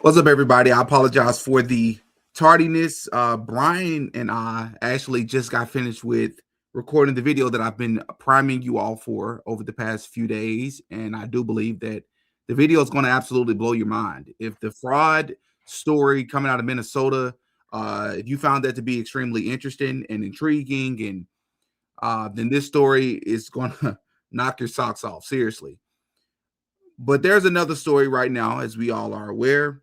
What's up, everybody? I apologize for the tardiness. Brian and I actually just got finished with recording the video that I've been priming you all for over the past few days, and I do believe that the video is going to absolutely blow your mind. If the fraud story coming out of Minnesota, if you found that to be extremely interesting and intriguing, and then this story is going to knock your socks off, seriously. But there's another story right now, as we all are aware,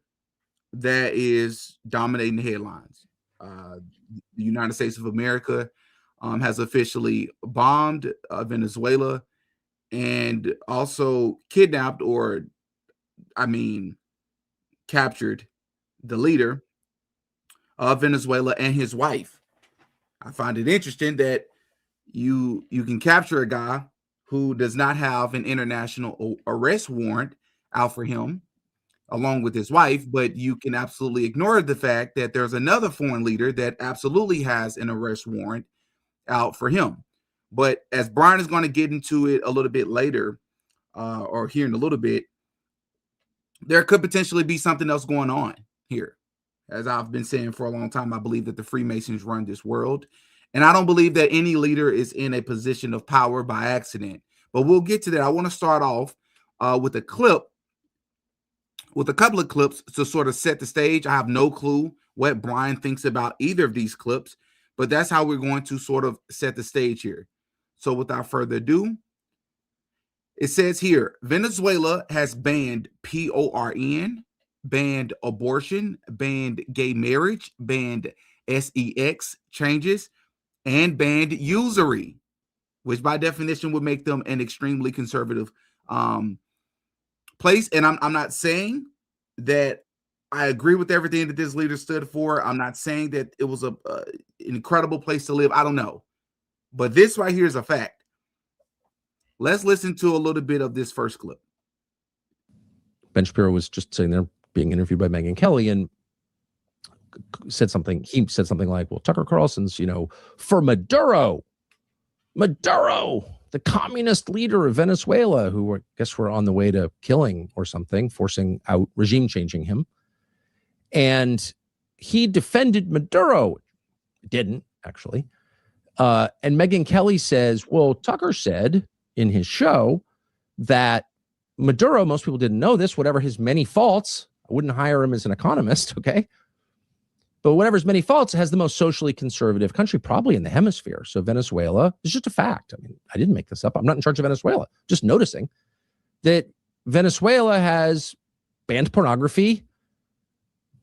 that is dominating the headlines. The United States of America has officially bombed Venezuela and also kidnapped, or captured the leader of Venezuela and his wife. I find it interesting that you can capture a guy who does not have an international arrest warrant out for him along with his wife, but you can absolutely ignore the fact that there's another foreign leader that absolutely has an arrest warrant out for him. But as Brian is going to get into it a little bit later, or here in a little bit, there could potentially be something else going on here. As I've been saying for a long time, I believe that the Freemasons run this world. And I don't believe that any leader is in a position of power by accident. But we'll get to that. I want to start off with a couple of clips to sort of set the stage. I have no clue what Brian thinks about either of these clips, but that's how we're going to sort of set the stage here. So without further ado, it says here, Venezuela has banned PORN, banned abortion, banned gay marriage, banned sex changes, and banned usury, which by definition would make them an extremely conservative place. And I'm not saying that I agree with everything that this leader stood for. I'm not saying that it was an incredible place to live. I don't know. But this right here is a fact. Let's listen to a little bit of this first clip. Ben Shapiro was just sitting there being interviewed by Megyn Kelly and said something. He said something like, well, Tucker Carlson's, for Maduro, the communist leader of Venezuela, who I guess were on the way to killing or something, forcing out, regime changing him. And he defended Maduro. Didn't, actually. And Megyn Kelly says, well, Tucker said in his show that Maduro, most people didn't know this, whatever his many faults, I wouldn't hire him as an economist, okay? But whatever his many faults, has the most socially conservative country probably in the hemisphere. So Venezuela is just a fact. I mean, I didn't make this up. I'm not in charge of Venezuela. Just noticing that Venezuela has banned pornography,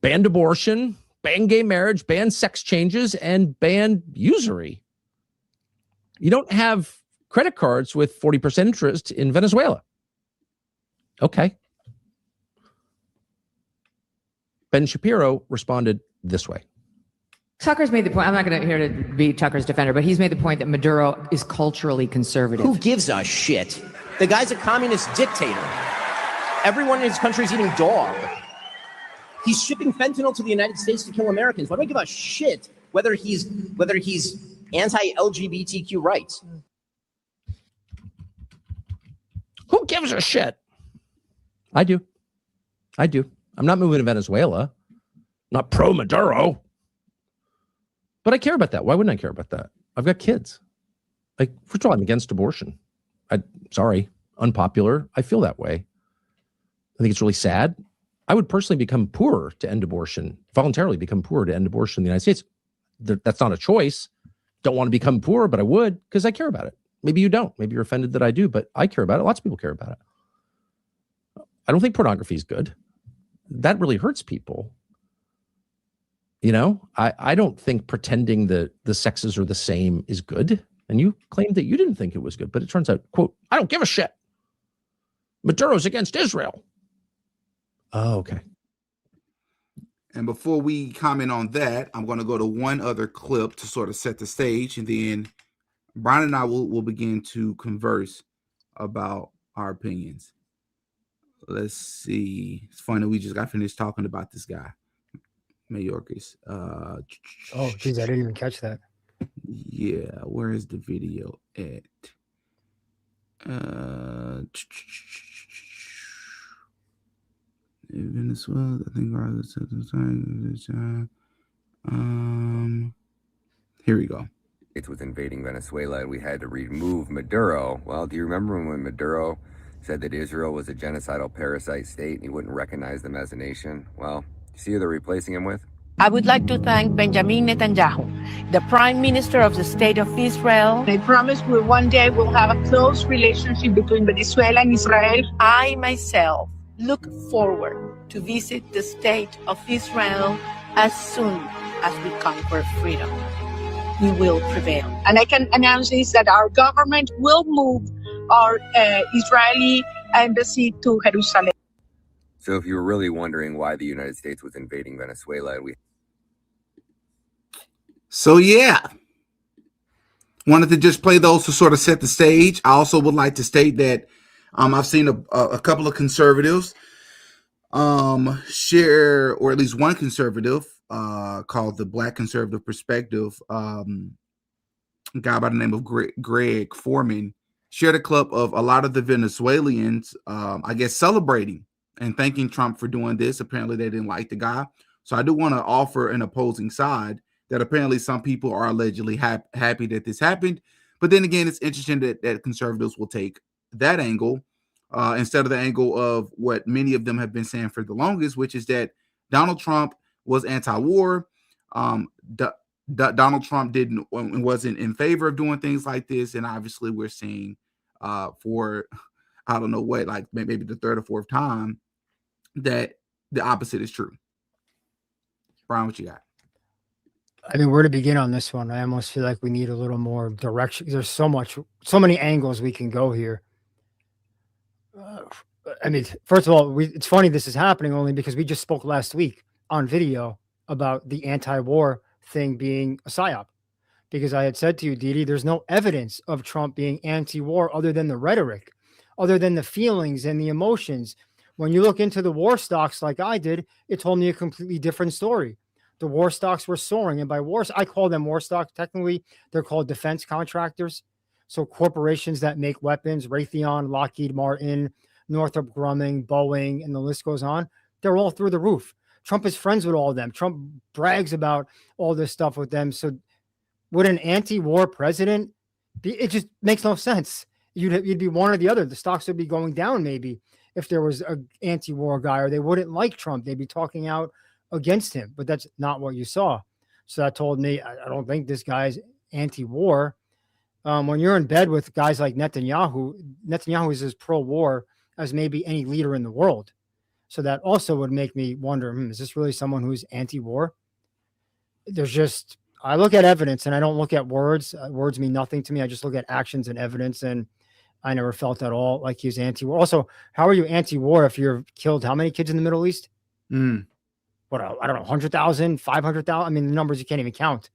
banned abortion, banned gay marriage, banned sex changes, and banned usury. You don't have credit cards with 40% interest in Venezuela. Okay. Ben Shapiro responded this way. Tucker's made the point, I'm not going to here to be Tucker's defender, but he's made the point that Maduro is culturally conservative. Who gives a shit? The guy's a communist dictator. Everyone in his country is eating dog. He's shipping fentanyl to the United States to kill Americans. Why do I give a shit whether he's anti-LGBTQ rights? Who gives a shit? I do. I'm not moving to Venezuela. Not pro-Maduro. But I care about that. Why wouldn't I care about that? I've got kids. Like, first of all, I'm against abortion. Sorry, unpopular. I feel that way. I think it's really sad. I would personally become poorer to end abortion, voluntarily become poorer to end abortion in the United States. That's not a choice. Don't want to become poorer, but I would because I care about it. Maybe you don't. Maybe you're offended that I do, but I care about it. Lots of people care about it. I don't think pornography is good. That really hurts people. I don't think pretending that the sexes are the same is good. And you claimed that you didn't think it was good, but it turns out, quote, I don't give a shit. Maduro's against Israel. Oh, okay. And before we comment on that, I'm going to go to one other clip to sort of set the stage, and then Brian and I will begin to converse about our opinions. Let's see. It's funny, we just got finished talking about this guy, Mayorkas. Oh, geez, I didn't even catch that. Yeah, where is the video at? Venezuela, I think. Here we go. It was invading Venezuela and we had to remove Maduro. Well, do you remember when Maduro said that Israel was a genocidal parasite state and he wouldn't recognize them as a nation? Well, you see who they're replacing him with? I would like to thank Benjamin Netanyahu, the Prime Minister of the State of Israel. I promise we one day will have a close relationship between Venezuela and Israel. I myself look forward to visit the State of Israel as soon as we conquer freedom. We will prevail. And I can announce this, that our government will move our Israeli embassy to Jerusalem. So if you were really wondering why the United States was invading Venezuela, So yeah, wanted to just play those to sort of set the stage. I also would like to state that I've seen a couple of conservatives share, or at least one conservative called the Black Conservative Perspective, a guy by the name of Greg Foreman, shared a clip of a lot of the Venezuelans, I guess, celebrating and thanking Trump for doing this. Apparently they didn't like the guy. So I do want to offer an opposing side that apparently some people are allegedly happy that this happened. But then again, it's interesting that conservatives will take that angle instead of the angle of what many of them have been saying for the longest, which is that Donald Trump was anti-war. Donald Trump wasn't in favor of doing things like this. And obviously we're seeing for, I don't know what, like maybe the third or fourth time, that the opposite is true. Brian, what you got? I mean, where to begin on this one? I almost feel like we need a little more direction. There's so many angles we can go here. I mean, first of all, it's funny this is happening only because we just spoke last week on video about the anti-war thing being a psyop. Because I had said to you, Didi, there's no evidence of Trump being anti-war other than the rhetoric, other than the feelings and the emotions. When you look into the war stocks like I did, it told me a completely different story. The war stocks were soaring. And by wars, I call them war stocks. Technically, they're called defense contractors. So corporations that make weapons, Raytheon, Lockheed Martin, Northrop Grumman, Boeing, and the list goes on. They're all through the roof. Trump is friends with all of them. Trump brags about all this stuff with them. So would an anti-war president be? It just makes no sense. You'd be one or the other. The stocks would be going down maybe if there was an anti-war guy, or they wouldn't like Trump. They'd be talking out against him, but that's not what you saw. So that told me I don't think this guy's anti-war. When you're in bed with guys like Netanyahu is as pro-war as maybe any leader in the world. So that also would make me wonder, is this really someone who's anti-war? I look at evidence and I don't look at words. Words mean nothing to me. I just look at actions and evidence, and I never felt at all like he's anti-war. Also, how are you anti-war if you've killed how many kids in the Middle East? What, I don't know, 100,000, 500,000? I mean, the numbers you can't even count.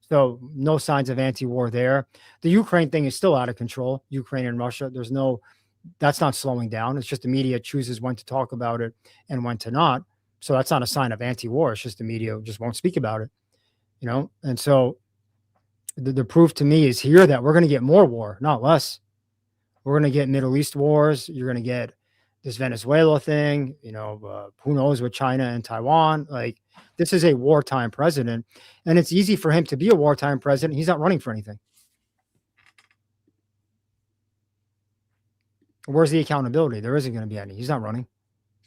So no signs of anti-war there. The Ukraine thing is still out of control. Ukraine and Russia, that's not slowing down. It's just the media chooses when to talk about it and when to not. So that's not a sign of anti-war. It's just the media just won't speak about it, And so the proof to me is here that we're going to get more war, not less. We're going to get Middle East wars. You're going to get this Venezuela thing, who knows with China and Taiwan. Like, this is a wartime president, and it's easy for him to be a wartime president. He's not running for anything. Where's the accountability? There isn't going to be any. He's not running.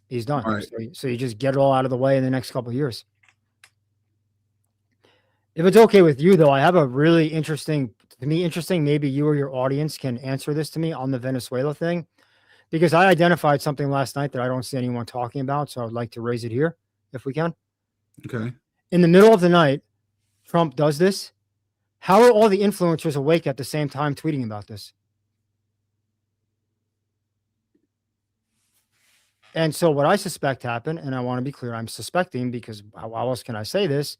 He's done. Right. So you just get it all out of the way in the next couple of years. If it's okay with you, though, I have a really interesting, maybe you or your audience can answer this to me on the Venezuela thing, because I identified something last night that I don't see anyone talking about. So I would like to raise it here if we can. Okay. In the middle of the night, Trump does this. How are all the influencers awake at the same time tweeting about this? And so what I suspect happened, and I want to be clear, I'm suspecting because how else can I say this?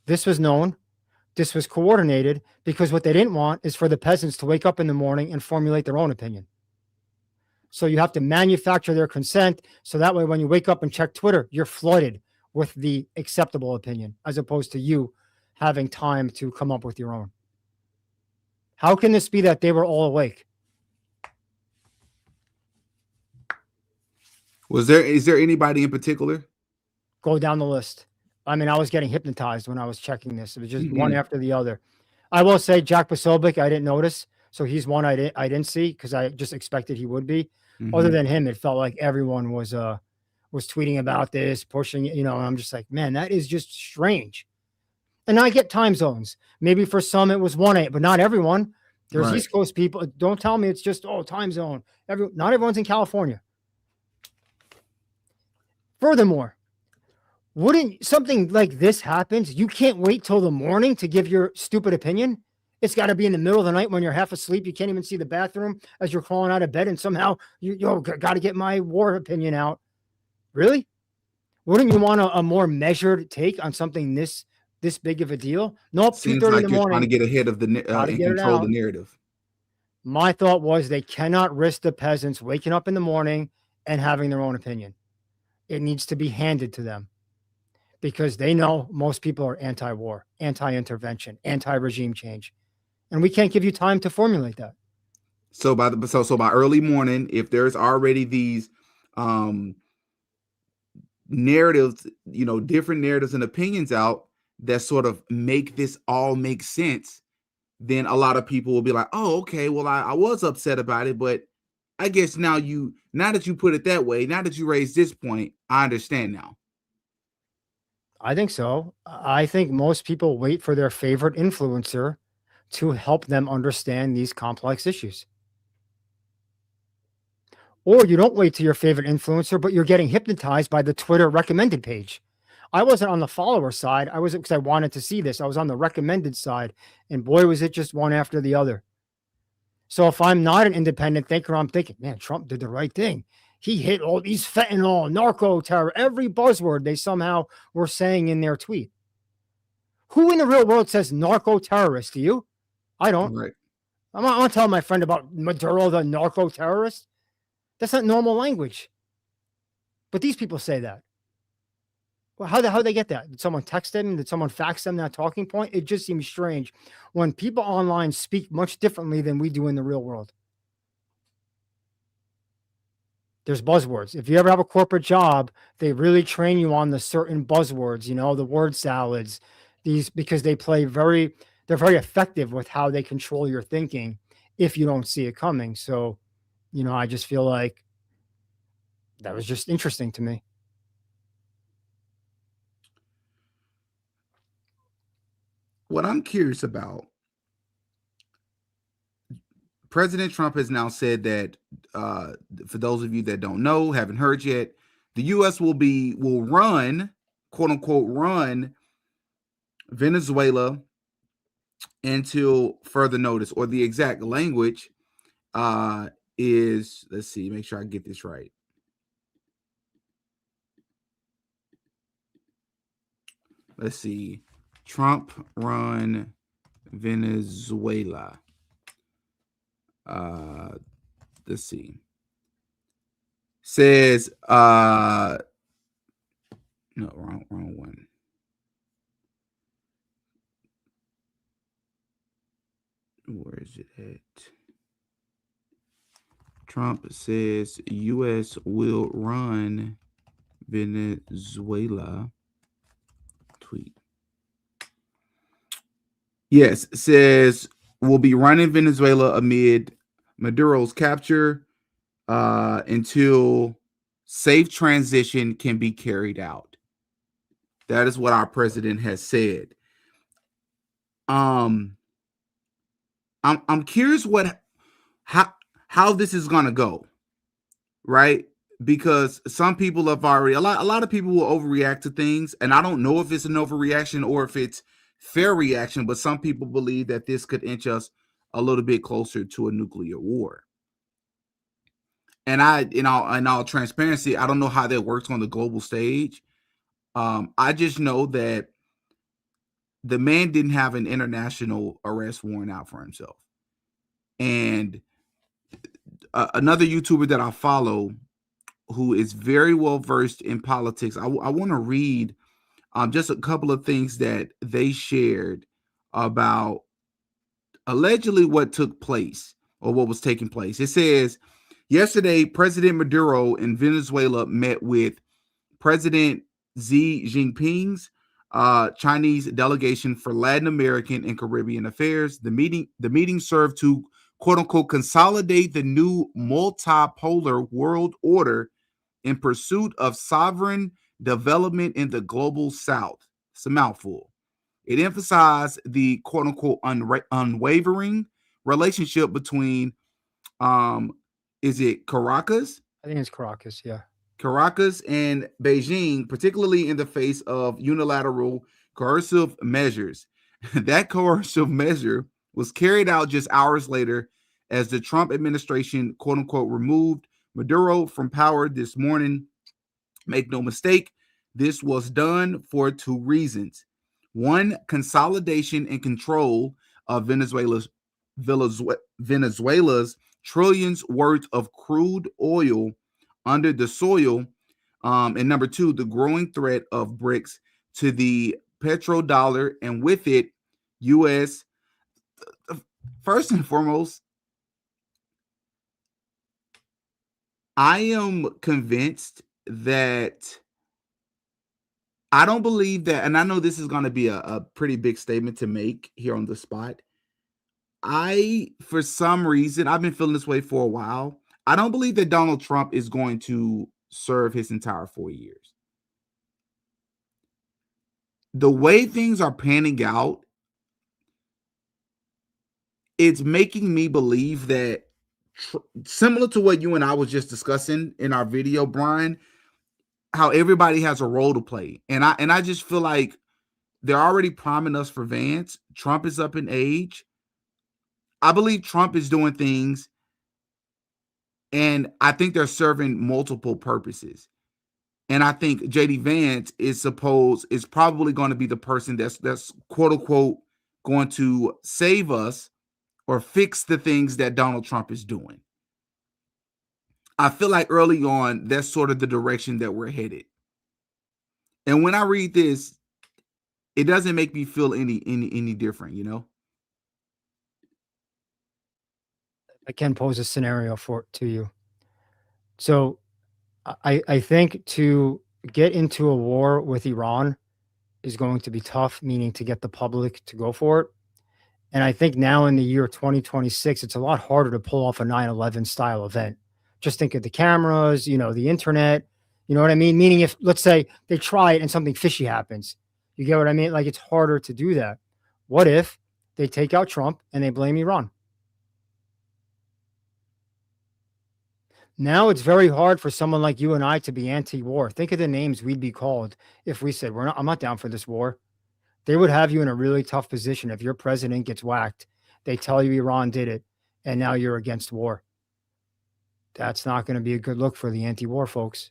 This was known. This was coordinated because what they didn't want is for the peasants to wake up in the morning and formulate their own opinion. So you have to manufacture their consent. So that way, when you wake up and check Twitter, you're flooded with the acceptable opinion, as opposed to you having time to come up with your own. How can this be that they were all awake? Is there anybody in particular? Go down the list. I mean, I was getting hypnotized when I was checking this. It was just one Mhm. after the other. I will say Jack Posobiec, I didn't notice. So he's one I didn't see because I just expected he would be. Other Mhm. than him, it felt like everyone was tweeting about this, pushing it, and I'm just like, man, that is just strange. And I get time zones. Maybe for some it was 1 8, but not everyone. There's Right. East Coast people. Don't tell me it's just time zone. Not everyone's in California. Furthermore, wouldn't something like this happens? You can't wait till the morning to give your stupid opinion. It's got to be in the middle of the night when you're half asleep. You can't even see the bathroom as you're crawling out of bed, and somehow you got to get my war opinion out. Really? Wouldn't you want a more measured take on something this big of a deal? Nope, Seems 2:30 in the like you're trying to morning. get ahead of Got to and get it control the out. narrative. My thought was they cannot risk the peasants waking up in the morning and having their own opinion. It needs to be handed to them because they know most people are anti-war, anti-intervention, anti-regime change. And we can't give you time to formulate that. So by early morning, if there's already these narratives, different narratives and opinions out that sort of make this all make sense, then a lot of people will be like, oh, okay, well, I was upset about it, but I guess now that you put it that way, now that you raised this point, I understand now. I think so. I think most people wait for their favorite influencer to help them understand these complex issues. Or you don't wait to your favorite influencer, but you're getting hypnotized by the Twitter recommended page. I wasn't on the follower side. I was because I wanted to see this. I was on the recommended side, and boy, was it just one after the other. So if I'm not an independent thinker, I'm thinking, man, Trump did the right thing. He hit all these fentanyl, narco terror, every buzzword they somehow were saying in their tweet. Who in the real world says narco terrorist? Do you? I don't. Right. I'm not telling my friend about Maduro, the narco terrorist. That's not normal language. But these people say that. Well, how they get that? Did someone text them? Did someone fax them that talking point? It just seems strange when people online speak much differently than we do in the real world. There's buzzwords. If you ever have a corporate job, they really train you on the certain buzzwords, the word salads, these because they're very effective with how they control your thinking if you don't see it coming. So, I just feel like that was just interesting to me. What I'm curious about, President Trump has now said that, for those of you that don't know, haven't heard yet, the U.S. will run, quote unquote, run Venezuela until further notice, or the exact language is, let's see, make sure I get this right. Let's see, Trump run Venezuela. Let's see. Says no, wrong one. Where is it at? Trump says U.S. will run Venezuela. Tweet. Yes, says we'll be running Venezuela amid Maduro's capture until safe transition can be carried out. That is what our president has said. I'm curious how this is going to go, right? Because some people have already, a lot of people will overreact to things, and I don't know if it's an overreaction or if it's fair reaction, but some people believe that this could inch us a little bit closer to a nuclear war. And in all transparency, I don't know how that works on the global stage. I just know that the man didn't have an international arrest warrant out for himself. And another YouTuber that I follow, who is very well versed in politics, I want to read just a couple of things that they shared about allegedly what took place or what was taking place. It says, Yesterday, President Maduro in Venezuela met with President Xi Jinping's Chinese delegation for Latin American and Caribbean affairs. The meeting served to quote unquote consolidate the new multipolar world order in pursuit of sovereign development in the global south. It's a mouthful. It emphasized the quote unquote unwavering relationship between is it Caracas? I think it's Caracas. Yeah. Caracas and Beijing, particularly in the face of unilateral coercive measures. That coercive measure was carried out just hours later as the Trump administration, quote unquote, removed Maduro from power this morning. Make no mistake, this was done for two reasons. One, consolidation and control of Venezuela's trillions worth of crude oil under the soil. And number two, the growing threat of BRICS to the petrodollar, and with it, U.S. First and foremost, I am convinced that I don't believe that, and I know this is going to be a pretty big statement to make here on the spot. For some reason, I've been feeling this way for a while. I don't believe that Donald Trump is going to serve his entire 4 years. The way things are panning out, it's making me believe that, similar to what you and I was just discussing in our video, Brian, how everybody has a role to play. And I just feel like they're already priming us for Vance. Trump is up in age. I believe Trump is doing things, and I think they're serving multiple purposes. And I think JD Vance is probably going to be the person that's quote unquote going to save us or fix the things that Donald Trump is doing. I feel like early on, that's sort of the direction that we're headed. And when I read this, it doesn't make me feel any different, you know? I can pose a scenario to you. So I think to get into a war with Iran is going to be tough, meaning to get the public to go for it. And I think now in the year 2026, it's a lot harder to pull off a 9/11 style event. Just think of the cameras, the internet, you know what I mean? Meaning if, let's say, they try it and something fishy happens, you get what I mean? Like, it's harder to do that. What if they take out Trump and they blame Iran? Now it's very hard for someone like you and I to be anti-war. Think of the names we'd be called if we said, I'm not down for this war. They would have you in a really tough position. If your president gets whacked, they tell you Iran did it, and now you're against war. That's not going to be a good look for the anti-war folks.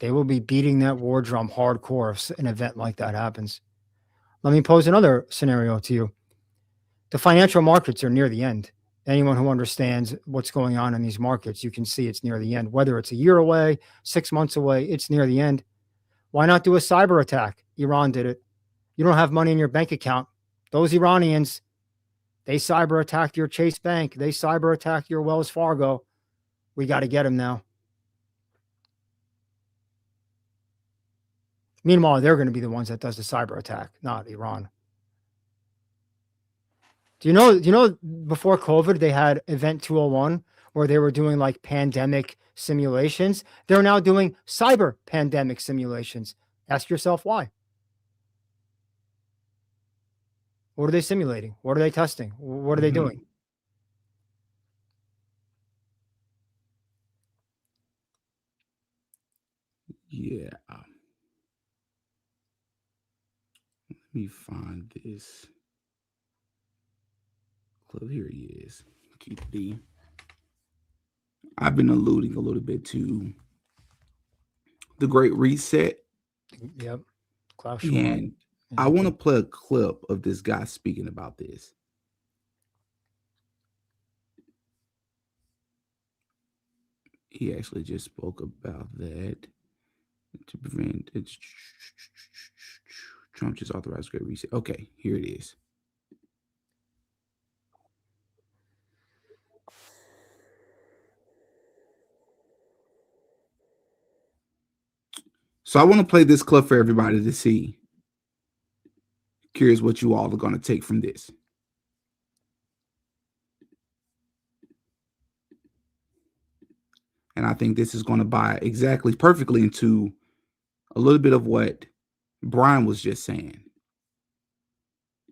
They will be beating that war drum hardcore if an event like that happens. Let me pose another scenario to you. The financial markets are near the end. Anyone who understands what's going on in these markets, you can see it's near the end. Whether it's a year away, 6 months away, it's near the end. Why not do a cyber attack? Iran did it. You don't have money in your bank account. Those Iranians, they cyber attacked your Chase Bank. They cyber attacked your Wells Fargo. We got to get them now. Meanwhile, they're going to be the ones that does the cyber attack, not Iran. Do you know before COVID, they had Event 201 where they were doing like pandemic simulations. They're now doing cyber pandemic simulations. Ask yourself why. What are they simulating? What are they testing? What are they doing? Yeah. Let me find this clip. Here he is. I've been alluding a little bit to the Great Reset. Yep. Klaus Schwab. And I want to play a clip of this guy speaking about this. He actually just spoke about that to prevent Trump just authorized Great Reset. Okay, here it is. So I want to play this clip for everybody to see. Curious what you all are going to take from this. And I think this is going to buy exactly perfectly into a little bit of what Brian was just saying.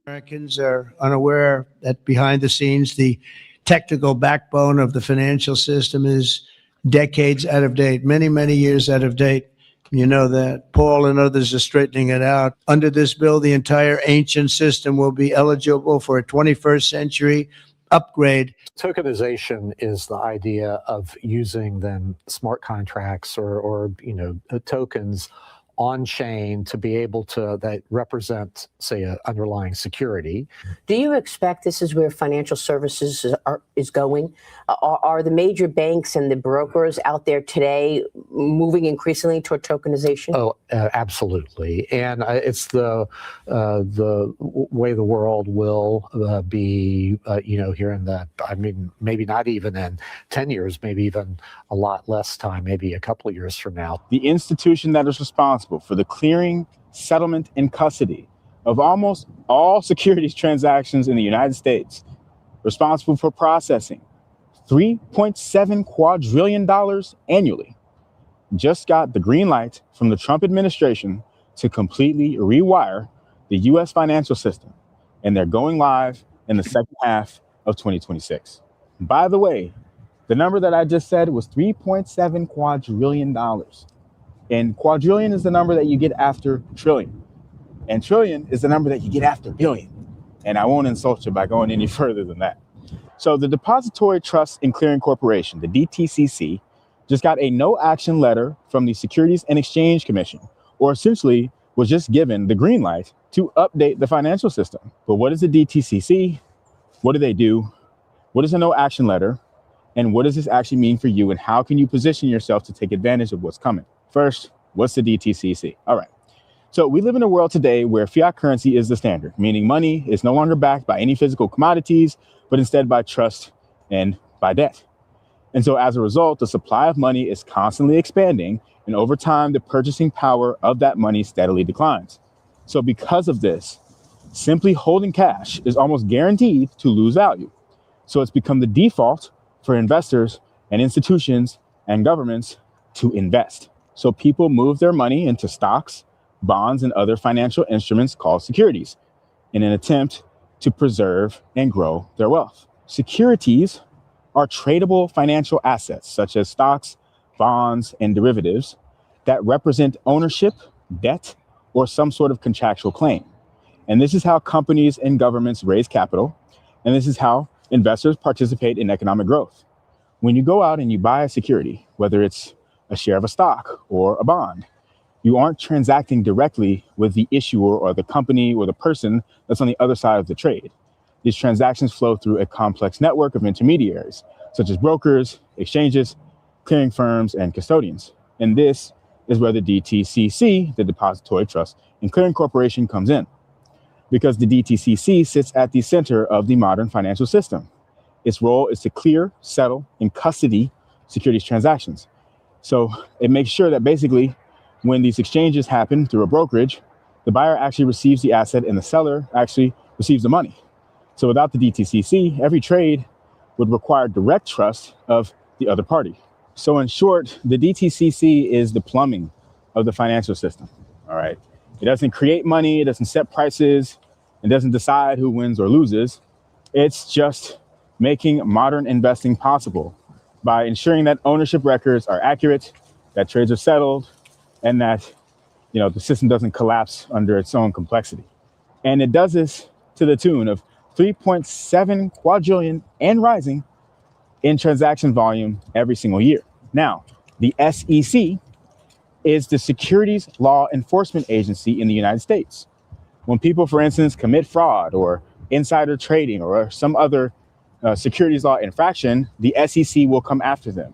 Americans are unaware that behind the scenes, the technical backbone of the financial system is decades out of date, many, many years out of date. You know that. Paul and others are straightening it out. Under this bill, the entire ancient system will be eligible for a 21st century upgrade. Tokenization is the idea of using then smart contracts or tokens on chain to be able to that represent, say, an underlying security. Do you expect this is where financial services is going? Are the major banks and the brokers out there today moving increasingly toward tokenization? Oh, absolutely. And it's the way the world will be, here in the, maybe not even in 10 years, maybe even a lot less time, maybe a couple of years from now. The institution that is responsible for the clearing, settlement, and custody of almost all securities transactions in the United States, responsible for processing $3.7 quadrillion annually, just got the green light from the Trump administration to completely rewire the U.S. financial system. And they're going live in the second half of 2026. By the way, the number that I just said was $3.7 quadrillion. And quadrillion is the number that you get after trillion. And trillion is the number that you get after billion. And I won't insult you by going any further than that. So the Depository Trust and Clearing Corporation, the DTCC, just got a no action letter from the Securities and Exchange Commission, or essentially was just given the green light to update the financial system. But what is the DTCC? What do they do? What is a no action letter? And what does this actually mean for you? And how can you position yourself to take advantage of what's coming? First, what's the DTCC? All right. So we live in a world today where fiat currency is the standard, meaning money is no longer backed by any physical commodities, but instead by trust and by debt. And so as a result, the supply of money is constantly expanding. And over time, the purchasing power of that money steadily declines. So because of this, simply holding cash is almost guaranteed to lose value. So it's become the default for investors and institutions and governments to invest. So people move their money into stocks, bonds, and other financial instruments called securities in an attempt to preserve and grow their wealth. Securities are tradable financial assets such as stocks, bonds, and derivatives that represent ownership, debt, or some sort of contractual claim. And this is how companies and governments raise capital. And this is how investors participate in economic growth. When you go out and you buy a security, whether it's a share of a stock or a bond, you aren't transacting directly with the issuer or the company or the person that's on the other side of the trade. These transactions flow through a complex network of intermediaries, such as brokers, exchanges, clearing firms, and custodians. And this is where the DTCC, the Depository Trust and Clearing Corporation, comes in. Because the DTCC sits at the center of the modern financial system. Its role is to clear, settle, and custody securities transactions. So it makes sure that basically when these exchanges happen through a brokerage, the buyer actually receives the asset and the seller actually receives the money. So without the DTCC, every trade would require direct trust of the other party. So in short, the DTCC is the plumbing of the financial system, all right? It doesn't create money, it doesn't set prices, it doesn't decide who wins or loses. It's just making modern investing possible by ensuring that ownership records are accurate, that trades are settled, and that the system doesn't collapse under its own complexity. And it does this to the tune of 3.7 quadrillion and rising in transaction volume every single year. Now, the SEC is the Securities Law Enforcement Agency in the United States. When people, for instance, commit fraud or insider trading or some other securities law infraction, the SEC will come after them.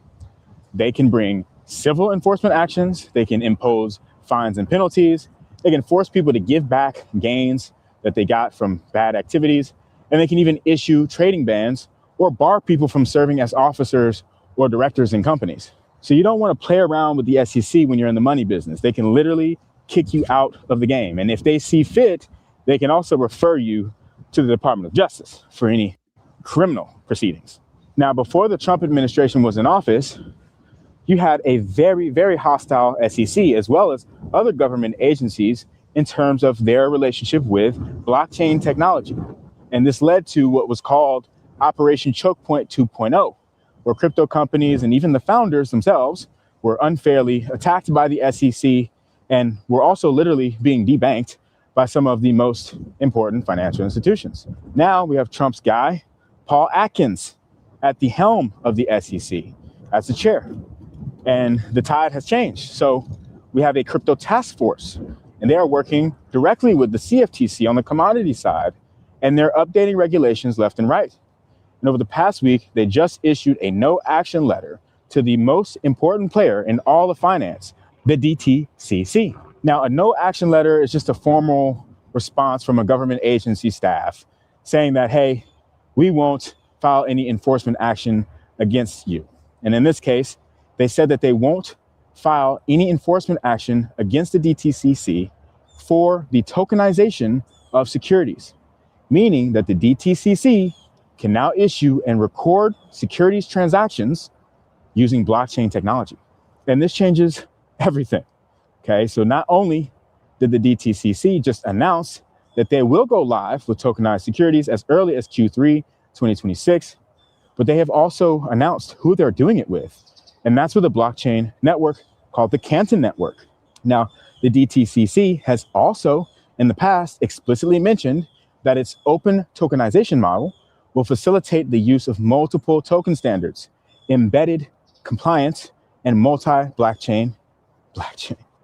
They can bring civil enforcement actions. They can impose fines and penalties. They can force people to give back gains that they got from bad activities. And they can even issue trading bans or bar people from serving as officers or directors in companies. So you don't want to play around with the SEC when you're in the money business. They can literally kick you out of the game. And if they see fit, they can also refer you to the Department of Justice for any criminal proceedings. Now, before the Trump administration was in office, you had a very, very hostile SEC, as well as other government agencies, in terms of their relationship with blockchain technology. And this led to what was called Operation Choke Point 2.0, where crypto companies and even the founders themselves were unfairly attacked by the SEC and were also literally being debanked by some of the most important financial institutions. Now we have Trump's guy, Paul Atkins, at the helm of the SEC as the chair. And the tide has changed. So we have a crypto task force, and they are working directly with the CFTC on the commodity side, and they're updating regulations left and right. And over the past week, they just issued a no action letter to the most important player in all of finance, the DTCC. Now, a no action letter is just a formal response from a government agency staff saying that, hey, we won't file any enforcement action against you. And in this case, they said that they won't file any enforcement action against the DTCC for the tokenization of securities, meaning that the DTCC can now issue and record securities transactions using blockchain technology. And this changes everything. Okay, so not only did the DTCC just announce that they will go live with tokenized securities as early as Q3 2026, but they have also announced who they're doing it with. And that's with a blockchain network called the Canton Network. Now, the DTCC has also in the past explicitly mentioned that its open tokenization model will facilitate the use of multiple token standards, embedded compliance, and multi-blockchain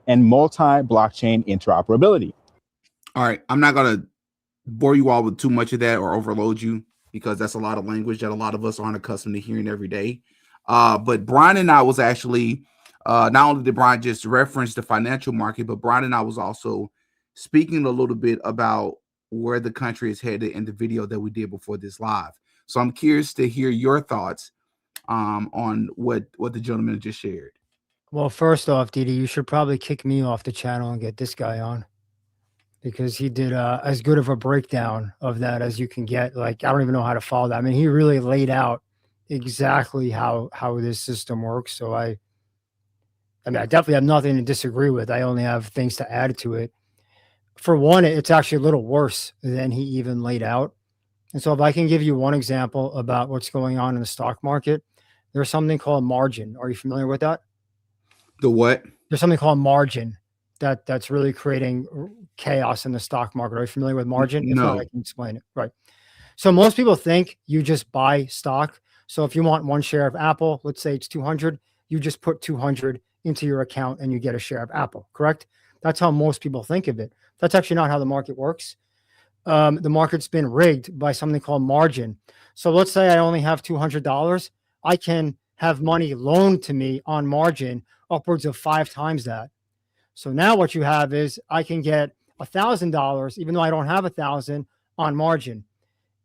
interoperability. All right, I'm not going to bore you all with too much of that or overload you, because that's a lot of language that a lot of us aren't accustomed to hearing every day. But Brian and I was actually, not only did Brian just reference the financial market, but Brian and I was also speaking a little bit about where the country is headed in the video that we did before this live. So I'm curious to hear your thoughts on what the gentleman just shared. Well, first off, Didi, you should probably kick me off the channel and get this guy on, because he did as good of a breakdown of that as you can get. Like, I don't even know how to follow that. I mean, he really laid out exactly how this system works. So I definitely have nothing to disagree with. I only have things to add to it. For one, it's actually a little worse than he even laid out. And so if I can give you one example about what's going on in the stock market, there's something called margin. Are you familiar with that? The what? There's something called margin that's really creating chaos in the stock market. Are you familiar with margin? No. If not, I can explain it. Right. So most people think you just buy stock. So if you want one share of Apple, let's say it's 200, you just put 200 into your account and you get a share of Apple, correct? That's how most people think of it. That's actually not how the market works. The market's been rigged by something called margin. So let's say I only have $200. I can have money loaned to me on margin upwards of 5 times that. So now what you have is I can get $1,000, even though I don't have 1,000 on margin.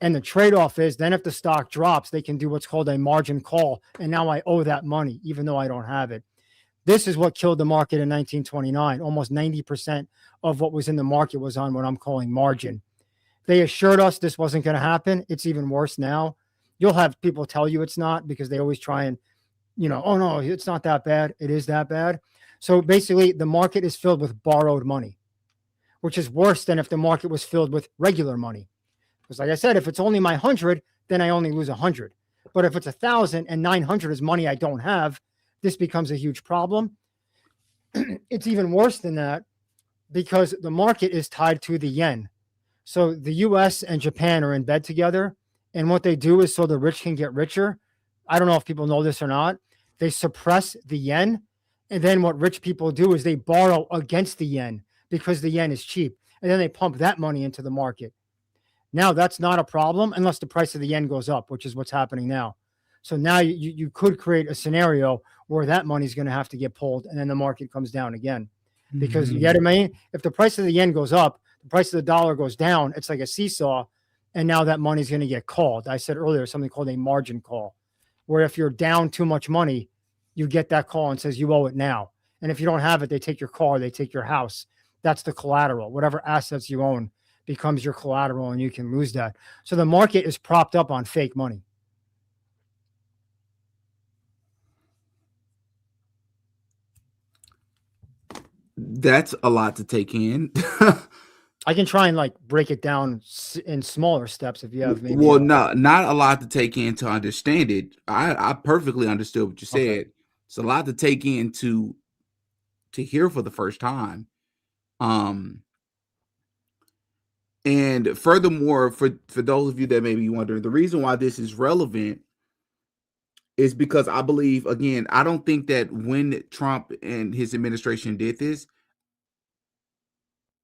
And the trade-off is then if the stock drops, they can do what's called a margin call. And now I owe that money, even though I don't have it. This is what killed the market in 1929. Almost 90% of what was in the market was on what I'm calling margin. They assured us this wasn't going to happen. It's even worse now. You'll have people tell you it's not, because they always try and, oh no, it's not that bad. It is that bad. So basically the market is filled with borrowed money, which is worse than if the market was filled with regular money. Because like I said, if it's only my 100, then I only lose 100. But if it's 1,000 and 900 is money I don't have, this becomes a huge problem. It's even worse than that, because the market is tied to the yen. So the US and Japan are in bed together. And what they do is so the rich can get richer. I don't know if people know this or not. They suppress the yen. And then what rich people do is they borrow against the yen because the yen is cheap. And then they pump that money into the market. Now that's not a problem unless the price of the yen goes up, which is what's happening now. So now you could create a scenario where that money is going to have to get pulled and then the market comes down again. Because you get what I mean? If the price of the yen goes up, the price of the dollar goes down, it's like a seesaw. And now that money is going to get called. I said earlier, something called a margin call, where if you're down too much money, you get that call and says you owe it now. And if you don't have it, they take your car, they take your house. That's the collateral. Whatever assets you own becomes your collateral, and you can lose that. So the market is propped up on fake money. That's a lot to take in. I can try and like break it down in smaller steps if you have maybe. Well, not a lot to take in to understand it. I perfectly understood what you said. Okay. It's a lot to take in to hear for the first time. And furthermore, for those of you that may be wondering, the reason why this is relevant is because I believe, again, I don't think that when Trump and his administration did this,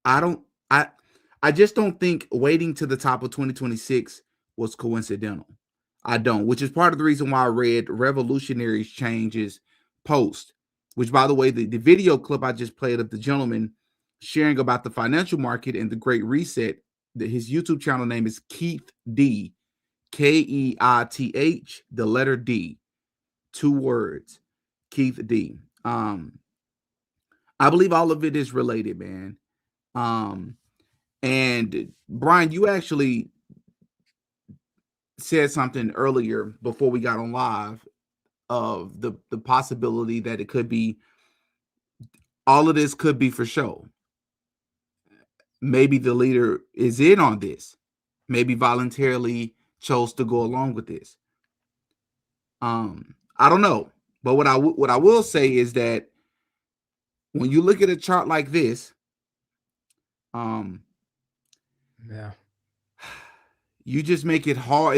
I just don't think waiting to the top of 2026 was coincidental. I don't, which is part of the reason why I read Revolutionaries Changes post, which, by the way, the video clip I just played of the gentleman sharing about the financial market and the Great Reset, his YouTube channel name is Keith D, Keith, the letter D, 2 words, Keith D. I believe all of it is related, man. And Brian, you actually said something earlier before we got on live of the possibility that it could be, all of this could be for show. Maybe the leader is in on this, maybe voluntarily chose to go along with this. I don't know, but what I will say is that when you look at a chart like this, yeah, you just make it hard.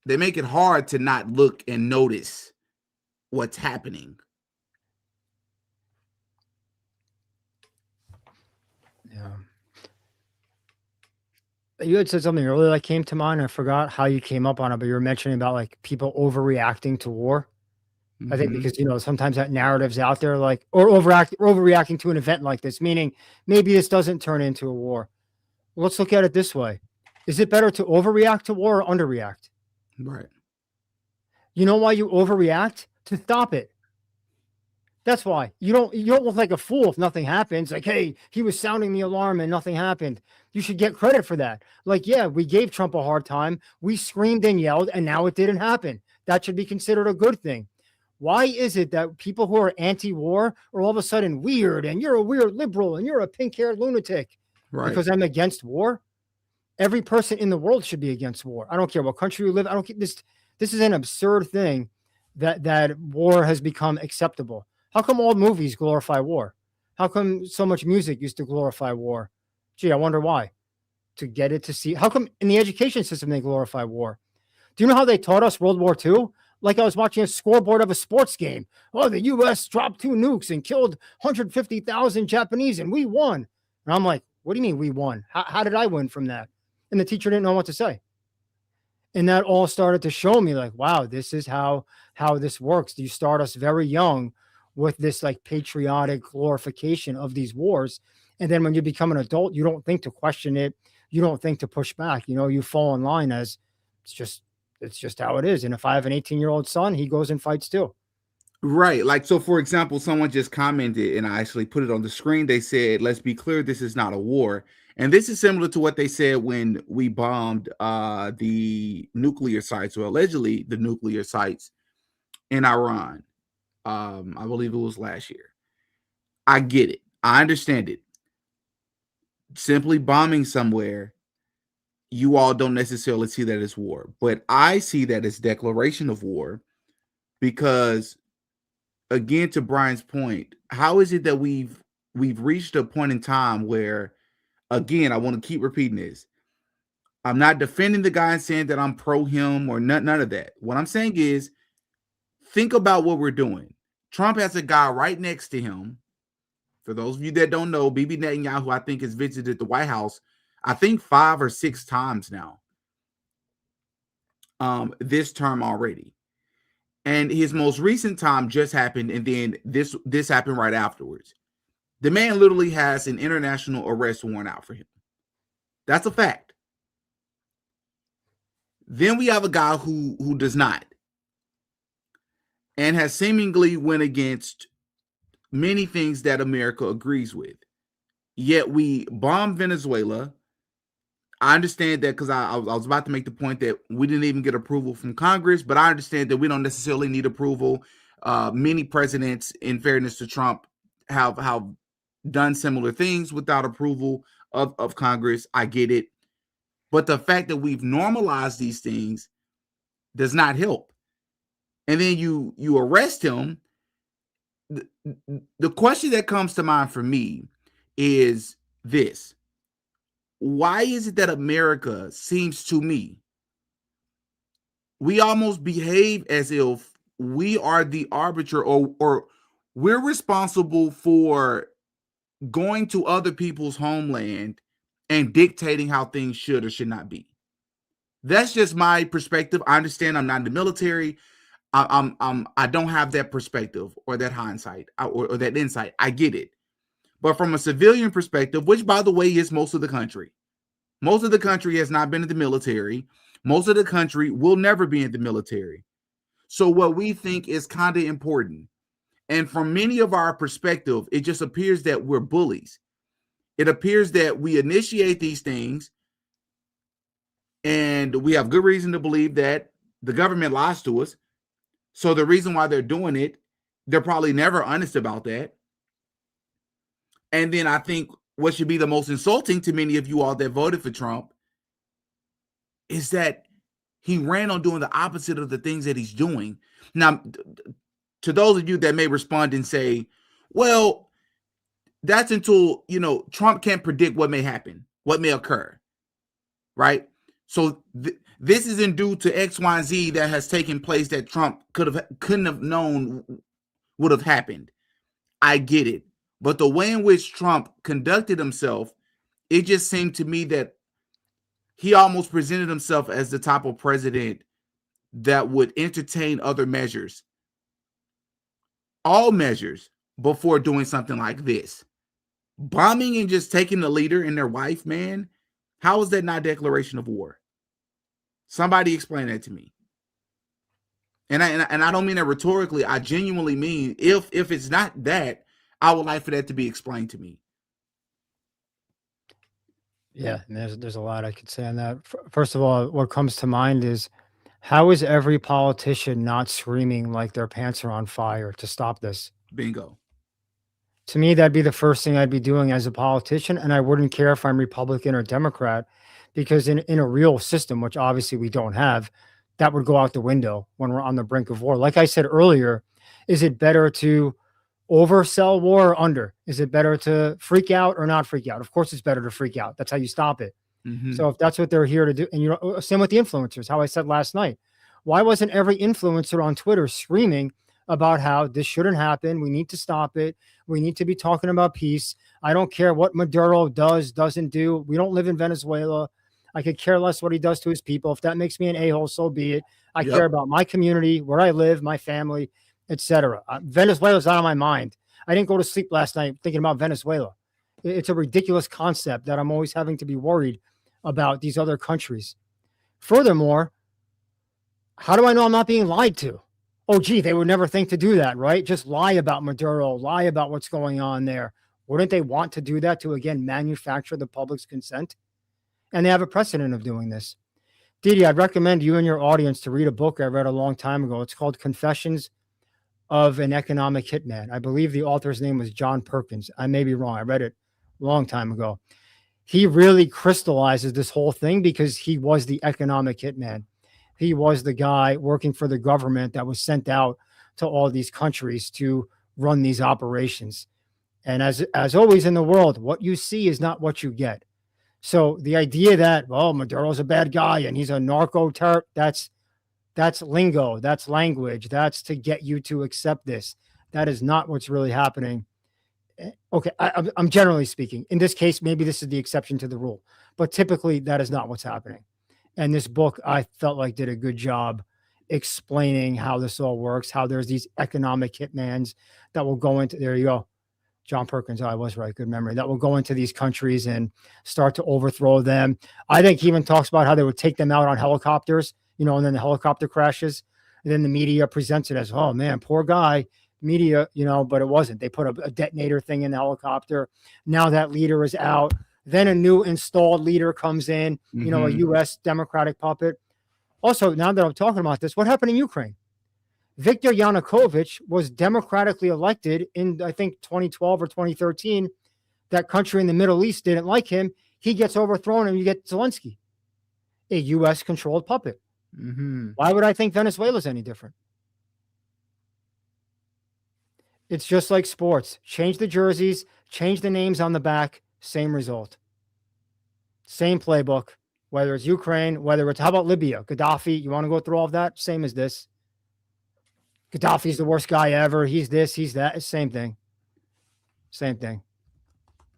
They make it hard to not look and notice what's happening. Yeah. You had said something earlier that came to mind. I forgot how you came up on it, but you were mentioning about like people overreacting to war. I think because, sometimes that narrative's out there, like, or overreacting to an event like this, meaning maybe this doesn't turn into a war. Well, let's look at it this way. Is it better to overreact to war or underreact? Right. You know why you overreact? To stop it. That's why. You don't look like a fool if nothing happens. Like, hey, he was sounding the alarm and nothing happened. You should get credit for that. Like, yeah, we gave Trump a hard time. We screamed and yelled, and now it didn't happen. That should be considered a good thing. Why is it that people who are anti-war are all of a sudden weird, and you're a weird liberal, and you're a pink-haired lunatic? Right. Because I'm against war? Every person in the world should be against war. I don't care what country you live in. I don't care. This is an absurd thing that war has become acceptable. How come all movies glorify war? How come so much music used to glorify war? Gee, I wonder why. To get it to see. How come in the education system they glorify war? Do you know how they taught us World War II? Like I was watching a scoreboard of a sports game. Oh, the U.S. dropped 2 nukes and killed 150,000 Japanese, and we won. And I'm like, what do you mean we won? How did I win from that? And the teacher didn't know what to say. And that all started to show me like, wow, this is how this works. You start us very young with this like patriotic glorification of these wars. And then when you become an adult, you don't think to question it. You don't think to push back. You fall in line as it's just how it is. And if I have an 18-year-old son, he goes and fights too. Right. Like, so for example, someone just commented and I actually put it on the screen. They said, let's be clear, this is not a war. And this is similar to what they said when we bombed the nuclear sites, or allegedly the nuclear sites in Iran. I believe it was last year. I get it. I understand it. Simply bombing somewhere, you all don't necessarily see that as war. But I see that as declaration of war because, again, to Brian's point, how is it that we've reached a point in time where, again, I want to keep repeating this. I'm not defending the guy and saying that I'm pro him or none of that. What I'm saying is, think about what we're doing. Trump has a guy right next to him. For those of you that don't know, Bibi Netanyahu, I think, has visited the White House, I think 5 or 6 times now. This term already. And his most recent time just happened, and then this happened right afterwards. The man literally has an international arrest warrant out for him. That's a fact. Then we have a guy who does not. and has seemingly went against many things that America agrees with. Yet we bomb Venezuela. I understand that because I was about to make the point that we didn't even get approval from Congress, but I understand that we don't necessarily need approval. Many presidents, in fairness to Trump, have done similar things without approval of Congress. I get it. But the fact that we've normalized these things does not help. And then you arrest him. The question that comes to mind for me is this. Why is it that America seems to me, we almost behave as if we are the arbiter or we're responsible for going to other people's homeland and dictating how things should or should not be? That's just my perspective. I understand I'm not in the military. I don't have that perspective or that hindsight or that insight. I get it. But from a civilian perspective, which by the way is most of the country has not been in the military. Most of the country will never be in the military. So what we think is kind of important. And from many of our perspective, it just appears that we're bullies. It appears that we initiate these things and we have good reason to believe that the government lies to us. So the reason why they're doing it, they're probably never honest about that. And then I think what should be the most insulting to many of you all that voted for Trump is that he ran on doing the opposite of the things that he's doing. Now, to those of you that may respond and say, well, that's until, Trump can't predict what may happen, what may occur, right? So this isn't due to X, Y, and Z that has taken place that Trump couldn't have known would have happened. I get it. But the way in which Trump conducted himself, it just seemed to me that he almost presented himself as the type of president that would entertain other measures, all measures, before doing something like this. Bombing and just taking the leader and their wife, man, how is that not declaration of war? Somebody explain that to me. And I don't mean that rhetorically. I genuinely mean if it's not that, I would like for that to be explained to me. Yeah, and there's a lot I could say on that. First of all, what comes to mind is how is every politician not screaming like their pants are on fire to stop this? Bingo. To me, that'd be the first thing I'd be doing as a politician, and I wouldn't care if I'm Republican or Democrat, because in a real system, which obviously we don't have, that would go out the window when we're on the brink of war. Like I said earlier, is it better to oversell war or under? Is it better to freak out or not freak out? Of course, it's better to freak out. That's how you stop it. Mm-hmm. So if that's what they're here to do, and same with the influencers, how I said last night, why wasn't every influencer on Twitter screaming about how this shouldn't happen? We need to stop it. We need to be talking about peace. I don't care what Maduro doesn't do. We don't live in Venezuela. I could care less what he does to his people. If that makes me an a-hole, so be it. I care about my community, where I live, my family, etc. Venezuela's out of my mind. I didn't go to sleep last night thinking about Venezuela. It's a ridiculous concept that I'm always having to be worried about these other countries. Furthermore, how do I know I'm not being lied to? Oh, gee, they would never think to do that, right? Just lie about Maduro, lie about what's going on there. Wouldn't they want to do that to, again, manufacture the public's consent? And they have a precedent of doing this. Didi, I'd recommend you and your audience to read a book I read a long time ago. It's called Confessions of an Economic Hitman. I believe the author's name was John Perkins. I may be wrong. I read it a long time ago. He really crystallizes this whole thing because he was the economic hitman. He was the guy working for the government that was sent out to all these countries to run these operations. And as always in the world, what you see is not what you get. So the idea that, well, Maduro's a bad guy and he's a narco terror, that's lingo, that's language, that's to get you to accept this. That is not what's really happening. Okay, I'm generally speaking. In this case, maybe this is the exception to the rule, but typically that is not what's happening. And this book, I felt like, did a good job explaining how this all works, how there's these economic hitmans that will go into, there you go, John Perkins, I was right, good memory, that will go into these countries and start to overthrow them. I think he even talks about how they would take them out on helicopters, and then the helicopter crashes. And then the media presents it as, oh man, poor guy. Media, but it wasn't. They put a detonator thing in the helicopter. Now that leader is out. Then a new installed leader comes in, a U.S. Democratic puppet. Also, now that I'm talking about this, what happened in Ukraine? Viktor Yanukovych was democratically elected in, I think, 2012 or 2013. That country in the Middle East didn't like him. He gets overthrown and you get Zelensky, a U.S. controlled puppet. Why would I think Venezuela's any different? It's just like sports. Change the jerseys, change the names on the back, same result. Same playbook, whether it's Ukraine, whether it's, how about Libya? Gaddafi, you want to go through all of that? Same as this. Gaddafi's the worst guy ever. He's this, he's that. It's same thing. Same thing.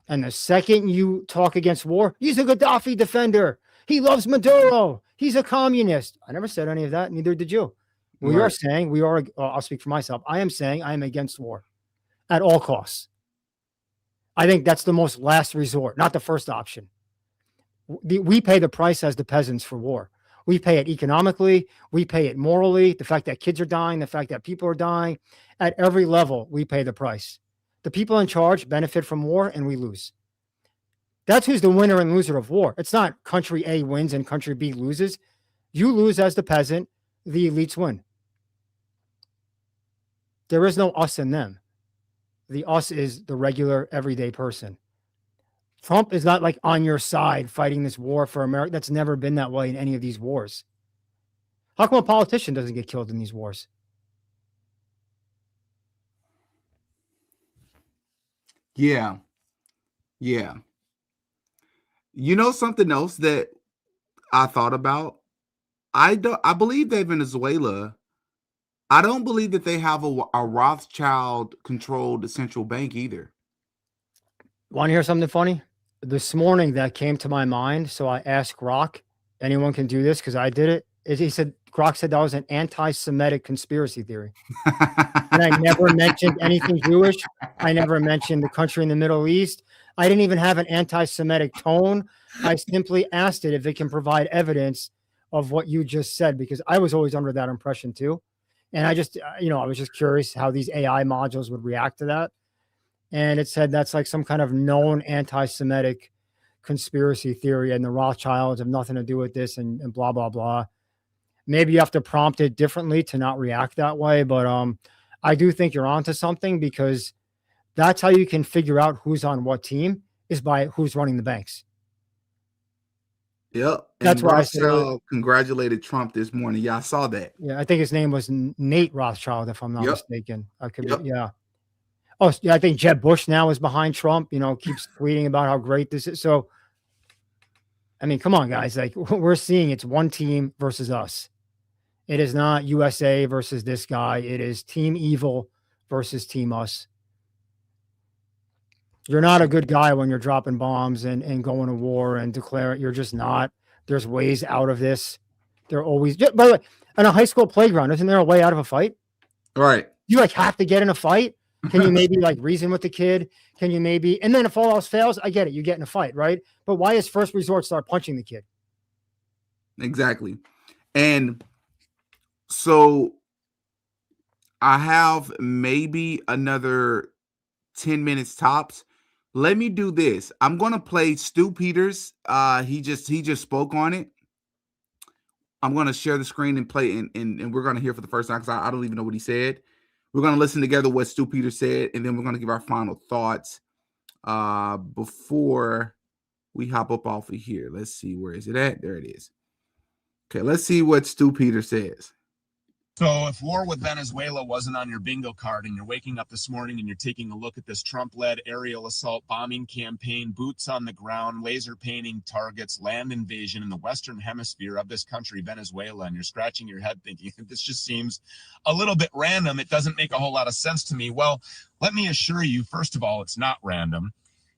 And the second you talk against war, he's a Gaddafi defender. He loves Maduro. He's a communist. I never said any of that. Neither did you. We are saying, I'll speak for myself. I am saying I am against war at all costs. I think that's the most last resort, not the first option. We pay the price as the peasants for war. We pay it economically. We pay it morally. The fact that kids are dying, the fact that people are dying, at every level, we pay the price. The people in charge benefit from war and we lose. That's who's the winner and loser of war. It's not country A wins and country B loses. You lose as the peasant, the elites win. There is no us and them. The us is the regular, everyday person. Trump is not like on your side fighting this war for America. That's never been that way in any of these wars. How come a politician doesn't get killed in these wars? Yeah. Yeah. Something else that I thought about? I believe that Venezuela, I don't believe that they have a Rothschild controlled central bank either. Want to hear something funny? This morning that came to my mind. So I asked Grok, anyone can do this because I did it. Grok said that was an anti-Semitic conspiracy theory. And I never mentioned anything Jewish. I never mentioned the country in the Middle East. I didn't even have an anti-Semitic tone. I simply asked it if it can provide evidence of what you just said, because I was always under that impression too. And I just, I was just curious how these AI modules would react to that. And it said that's like some kind of known anti-Semitic conspiracy theory, and the Rothschilds have nothing to do with this, and blah, blah, blah. Maybe you have to prompt it differently to not react that way. But I do think you're onto something, because that's how you can figure out who's on what team, is by who's running the banks. Yep. That's why Rothschild congratulated Trump this morning. Yeah, I saw that. Yeah, I think his name was Nate Rothschild, if I'm not mistaken. I could Yep. be, yeah. Oh, yeah, I think Jeb Bush now is behind Trump, keeps tweeting about how great this is. So, I mean, come on, guys. Like, we're seeing it's one team versus us. It is not USA versus this guy. It is Team Evil versus Team Us. You're not a good guy when you're dropping bombs and going to war and declare it. You're just not. There's ways out of this. There always, by the way, on a high school playground, isn't there a way out of a fight? All right. You have to get in a fight. Can you maybe reason with the kid? Can you maybe, and then if all else fails, I get it. You get in a fight, right? But why is first resort start punching the kid? Exactly. And so I have maybe another 10 minutes tops. Let me do this. I'm going to play Stu Peters. He just spoke on it. I'm going to share the screen and play, and we're going to hear for the first time, because I don't even know what he said. We're going to listen together what Stu Peters said, and then we're going to give our final thoughts before we hop up off of here. Let's see. Where is it at? There it is. Okay, let's see what Stu Peters says. So if war with Venezuela wasn't on your bingo card, and you're waking up this morning and you're taking a look at this Trump-led aerial assault bombing campaign, boots on the ground, laser painting targets, land invasion in the Western hemisphere of this country, Venezuela, and you're scratching your head thinking, this just seems a little bit random. It doesn't make a whole lot of sense to me. Well, let me assure you, first of all, it's not random.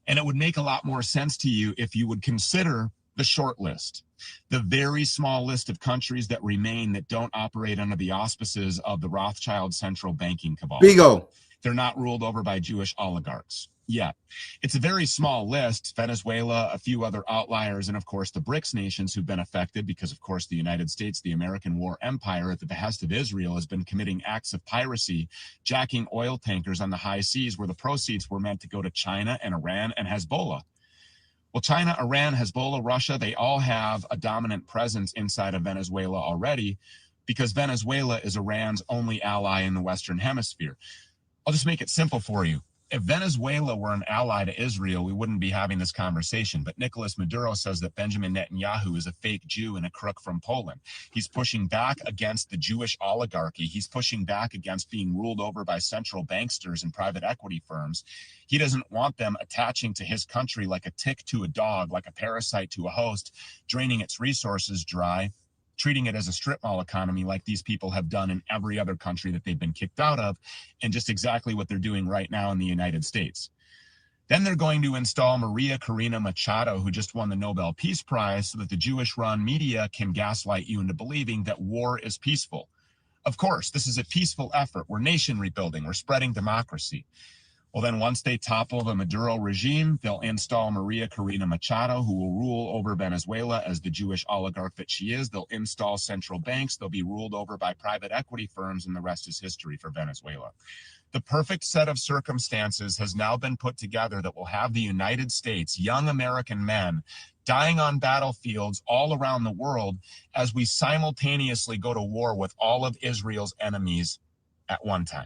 And it would make a lot more sense to you if you would consider the short list, the very small list of countries that remain that don't operate under the auspices of the Rothschild central banking cabal. Bingo. They're not ruled over by Jewish oligarchs. yet. It's a very small list. Venezuela, a few other outliers, and of course the BRICS nations who've been affected because, of course, the United States, the American war empire, at the behest of Israel, has been committing acts of piracy, jacking oil tankers on the high seas where the proceeds were meant to go to China and Iran and Hezbollah. Well, China, Iran, Hezbollah, Russia, they all have a dominant presence inside of Venezuela already because Venezuela is Iran's only ally in the Western Hemisphere. I'll just make it simple for you. If Venezuela were an ally to Israel, we wouldn't be having this conversation. But Nicolas Maduro says that Benjamin Netanyahu is a fake Jew and a crook from Poland. He's pushing back against the Jewish oligarchy. He's pushing back against being ruled over by central banksters and private equity firms. He doesn't want them attaching to his country like a tick to a dog, like a parasite to a host, draining its resources dry, treating it as a strip mall economy like these people have done in every other country that they've been kicked out of, and just exactly what they're doing right now in the United States. Then they're going to install Maria Corina Machado, who just won the Nobel Peace Prize, so that the Jewish-run media can gaslight you into believing that war is peaceful. Of course, this is a peaceful effort. We're nation rebuilding. We're spreading democracy. Well, then once they topple the Maduro regime, they'll install Maria Corina Machado, who will rule over Venezuela as the Jewish oligarch that she is. They'll install central banks. They'll be ruled over by private equity firms, and the rest is history for Venezuela. The perfect set of circumstances has now been put together that will have the United States, young American men, dying on battlefields all around the world as we simultaneously go to war with all of Israel's enemies at one time.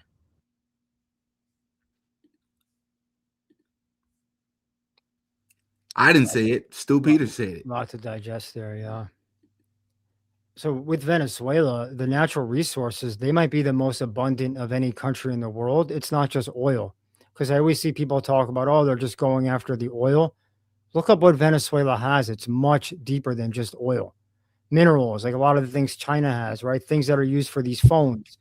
I didn't say it. Stu Peters said it. A lot to digest there, yeah. So with Venezuela, the natural resources, they might be the most abundant of any country in the world. It's not just oil. Because I always see people talk about, oh, they're just going after the oil. Look up what Venezuela has. It's much deeper than just oil. Minerals, like a lot of the things China has, right? Things that are used for these phones,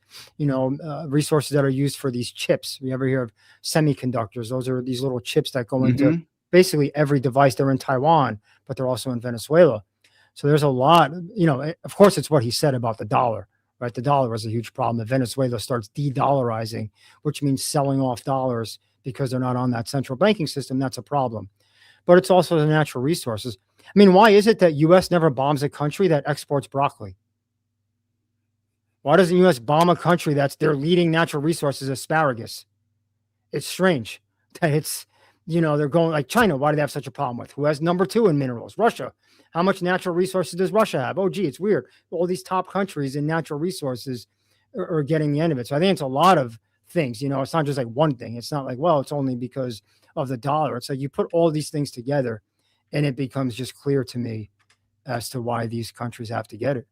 resources that are used for these chips. We ever hear of semiconductors? Those are these little chips that go into basically every device. They're in Taiwan, but they're also in Venezuela. So there's a lot, of course, it's what he said about the dollar, right? The dollar is a huge problem. If Venezuela starts de-dollarizing, which means selling off dollars because they're not on that central banking system, that's a problem. But it's also the natural resources. I mean, why is it that U.S. never bombs a country that exports broccoli? Why doesn't U.S. bomb a country that's their leading natural resources, asparagus? It's strange that it's, they're going like China. Why do they have such a problem with? Who has number 2 in minerals? Russia. How much natural resources does Russia have? Oh, gee, it's weird. All these top countries in natural resources are getting the end of it. So I think it's a lot of things. It's not just like one thing. It's not like, well, it's only because of the dollar. It's like you put all these things together and it becomes just clear to me as to why these countries have to get it.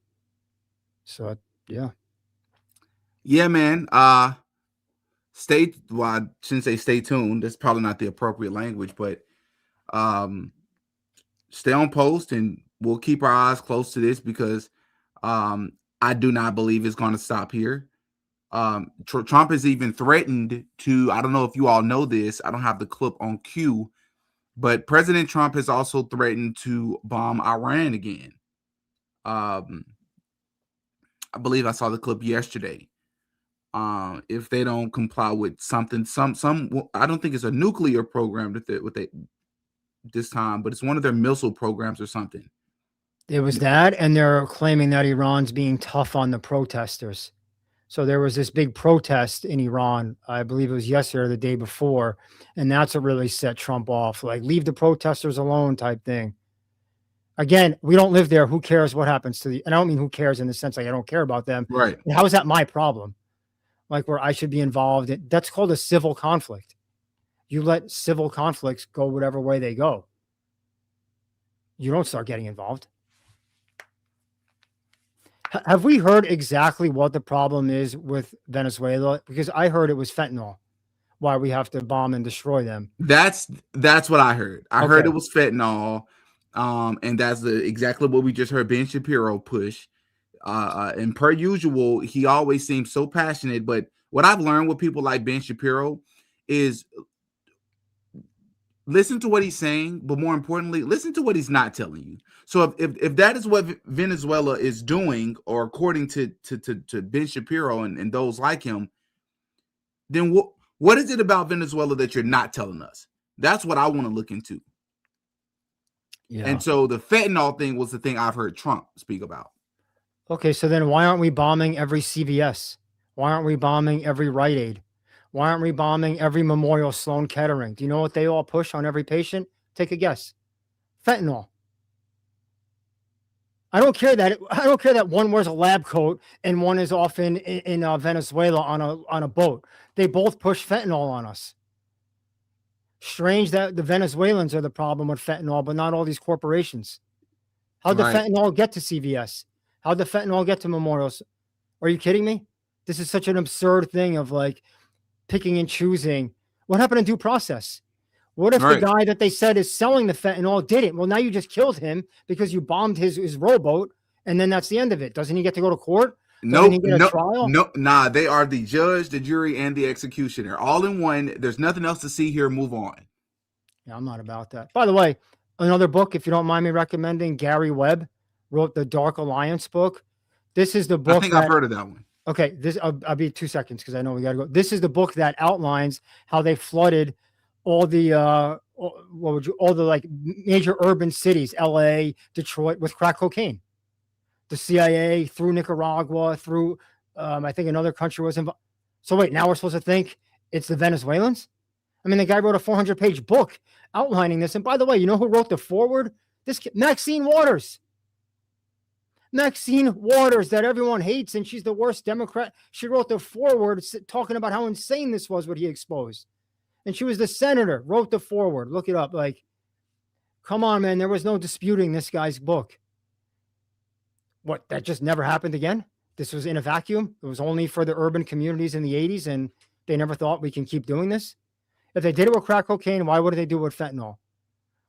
So, yeah. Yeah, man. I shouldn't say stay tuned. That's probably not the appropriate language, but stay on post and we'll keep our eyes close to this because I do not believe it's going to stop here. Trump has even threatened to, I don't know if you all know this, I don't have the clip on cue, but President Trump has also threatened to bomb Iran again. I believe I saw the clip yesterday. If they don't comply with something, I don't think it's a nuclear program that this time, but it's one of their missile programs or something. It was that, and they're claiming that Iran's being tough on the protesters. So there was this big protest in Iran, I believe it was yesterday or the day before, and that's what really set Trump off, like leave the protesters alone type thing. Again, we don't live there. Who cares what happens to and I don't mean who cares in the sense like I don't care about them. Right. How is that my problem? Like where I should be involved. That's called a civil conflict. You let civil conflicts go whatever way they go. You don't start getting involved. Have we heard exactly what the problem is with Venezuela? Because I heard it was fentanyl. Why we have to bomb and destroy them. That's what I heard. I heard it was fentanyl. And that's exactly what we just heard Ben Shapiro push. And per usual, he always seems so passionate. But what I've learned with people like Ben Shapiro is listen to what he's saying, but more importantly, listen to what he's not telling you. So if that is what Venezuela is doing, or according to Ben Shapiro and those like him, then what is it about Venezuela that you're not telling us? That's what I want to look into. Yeah. And so the fentanyl thing was the thing I've heard Trump speak about. Okay, so then why aren't we bombing every CVS? Why aren't we bombing every Rite Aid? Why aren't we bombing every Memorial Sloan Kettering? Do you know what they all push on every patient? Take a guess. Fentanyl. I don't care that one wears a lab coat and one is off in Venezuela on a boat. They both push fentanyl on us. Strange that the Venezuelans are the problem with fentanyl, but not all these corporations. How'd the fentanyl get to CVS? How'd the fentanyl get to Memorials? Are you kidding me? This is such an absurd thing of like picking and choosing. What happened in due process? What if the guy that they said is selling the fentanyl didn't? Well, now you just killed him because you bombed his rowboat, and then that's the end of it. Doesn't he get to go to court? Doesn't he get a trial? Nah, they are the judge, the jury, and the executioner. All in one. There's nothing else to see here. Move on. Yeah, I'm not about that. By the way, another book, if you don't mind me recommending, Gary Webb wrote the Dark Alliance book. This is the book. I think I've heard of that one. Okay, I'll be 2 seconds because I know we got to go. This is the book that outlines how they flooded all the like major urban cities, LA, Detroit, with crack cocaine. The CIA through Nicaragua, through I think another country was involved. So wait, now we're supposed to think it's the Venezuelans? I mean, the guy wrote a 400-page book outlining this. And by the way, you know who wrote the foreword? This kid, Maxine Waters. Maxine Waters, that everyone hates, and she's the worst Democrat. She wrote the foreword talking about how insane this was, what he exposed. And she was the senator, wrote the foreword. Look it up. Like, come on, man. There was no disputing this guy's book. What, that just never happened again? This was in a vacuum? It was only for the urban communities in the 80s, and they never thought we can keep doing this? If they did it with crack cocaine, why wouldn't they do it with fentanyl?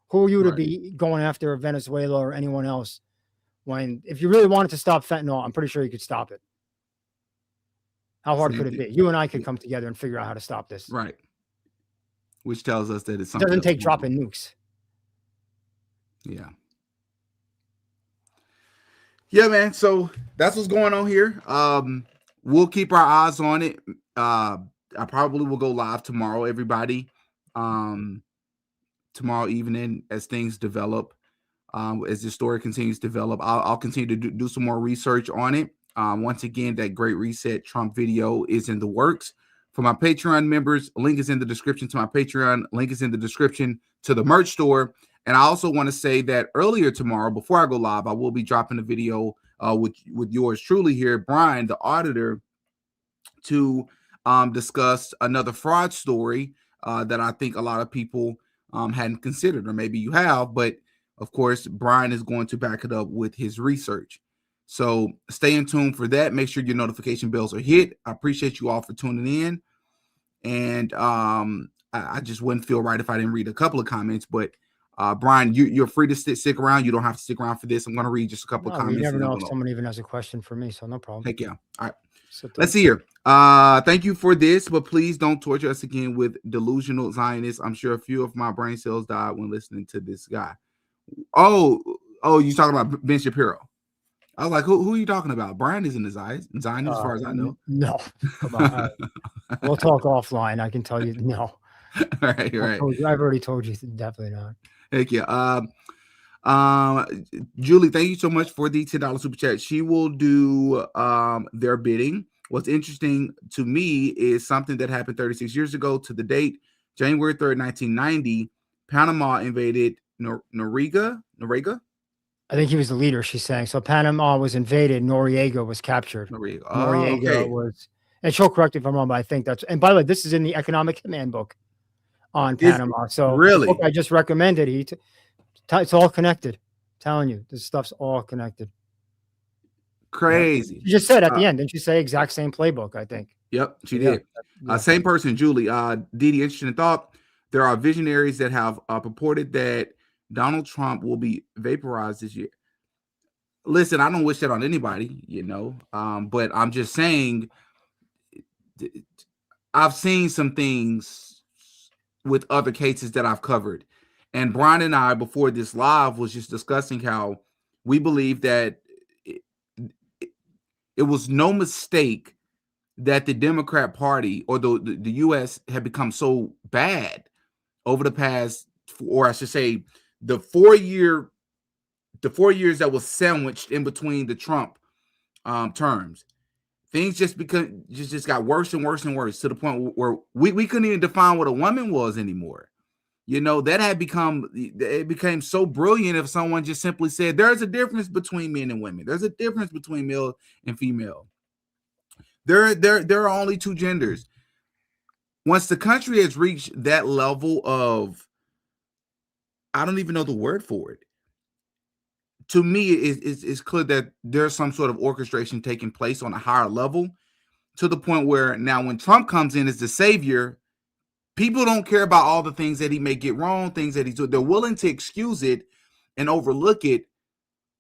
Who are you to be going after Venezuela or anyone else? When, if you really wanted to stop fentanyl, I'm pretty sure you could stop it. How hard could it be? You and I could come together and figure out how to stop this. Right. Which tells us that it's something. It doesn't take dropping nukes. Yeah. Yeah, man. So that's what's going on here. We'll keep our eyes on it. I probably will go live tomorrow, everybody. Tomorrow evening as things develop. As the story continues to develop, I'll continue to do some more research on it. Once again, that Great Reset Trump video is in the works. For my Patreon members, link is in the description to my Patreon. Link is in the description to the merch store. And I also want to say that earlier tomorrow, before I go live, I will be dropping a video with yours truly here, Brian, the auditor, to discuss another fraud story that I think a lot of people hadn't considered, or maybe you have, but of course, Brian is going to back it up with his research. So stay in tune for that. Make sure your notification bells are hit. I appreciate you all for tuning in. And I just wouldn't feel right if I didn't read a couple of comments. But Brian, you're free to stick around. You don't have to stick around for this. I'm going to read just a couple of comments. You never know if someone even has a question for me, so no problem. Heck yeah. All right. Let's see here. Thank you for this, but please don't torture us again with delusional Zionists. I'm sure a few of my brain cells died when listening to this guy. Oh, you talking about Ben Shapiro? I was like, who are you talking about? Brian isn't a Zionist as far as I know. No. Come on. We'll talk offline. I can tell you no. Right. I've already told you definitely not. Thank you. Julie, thank you so much for the $10 super chat. She will do their bidding. What's interesting to me is something that happened 36 years ago to the date, January 3rd, 1990. Panama invaded Noriega. I think he was the leader, she's saying. So Panama was invaded. Noriega was captured. Noriega was, and she'll correct me if I'm wrong, but I think that's, and by the way, this is in the Economic Command book on Panama. So really, the book I just recommended, it's all connected. I'm telling you, this stuff's all connected. Crazy. She just said at the end, didn't she say exact same playbook, I think? Yep, she did. Same person, Julie. Didi, interesting thought. There are visionaries that have purported that Donald Trump will be vaporized this year. Listen, I don't wish that on anybody, but I'm just saying I've seen some things with other cases that I've covered. And Brian and I, before this live, was just discussing how we believe that it was no mistake that the Democrat Party or the U.S. had become so bad over the past, or I should say, the 4 years that was sandwiched in between the Trump terms. Things just got worse and worse and worse to the point where we couldn't even define what a woman was anymore. That became so brilliant if someone just simply said, there's a difference between men and women. There's a difference between male and female. There are only two genders. Once the country has reached that level of, I don't even know the word for it. To me, it's clear that there's some sort of orchestration taking place on a higher level, to the point where now when Trump comes in as the savior, people don't care about all the things that he may get wrong, things that he's doing. They're willing to excuse it and overlook it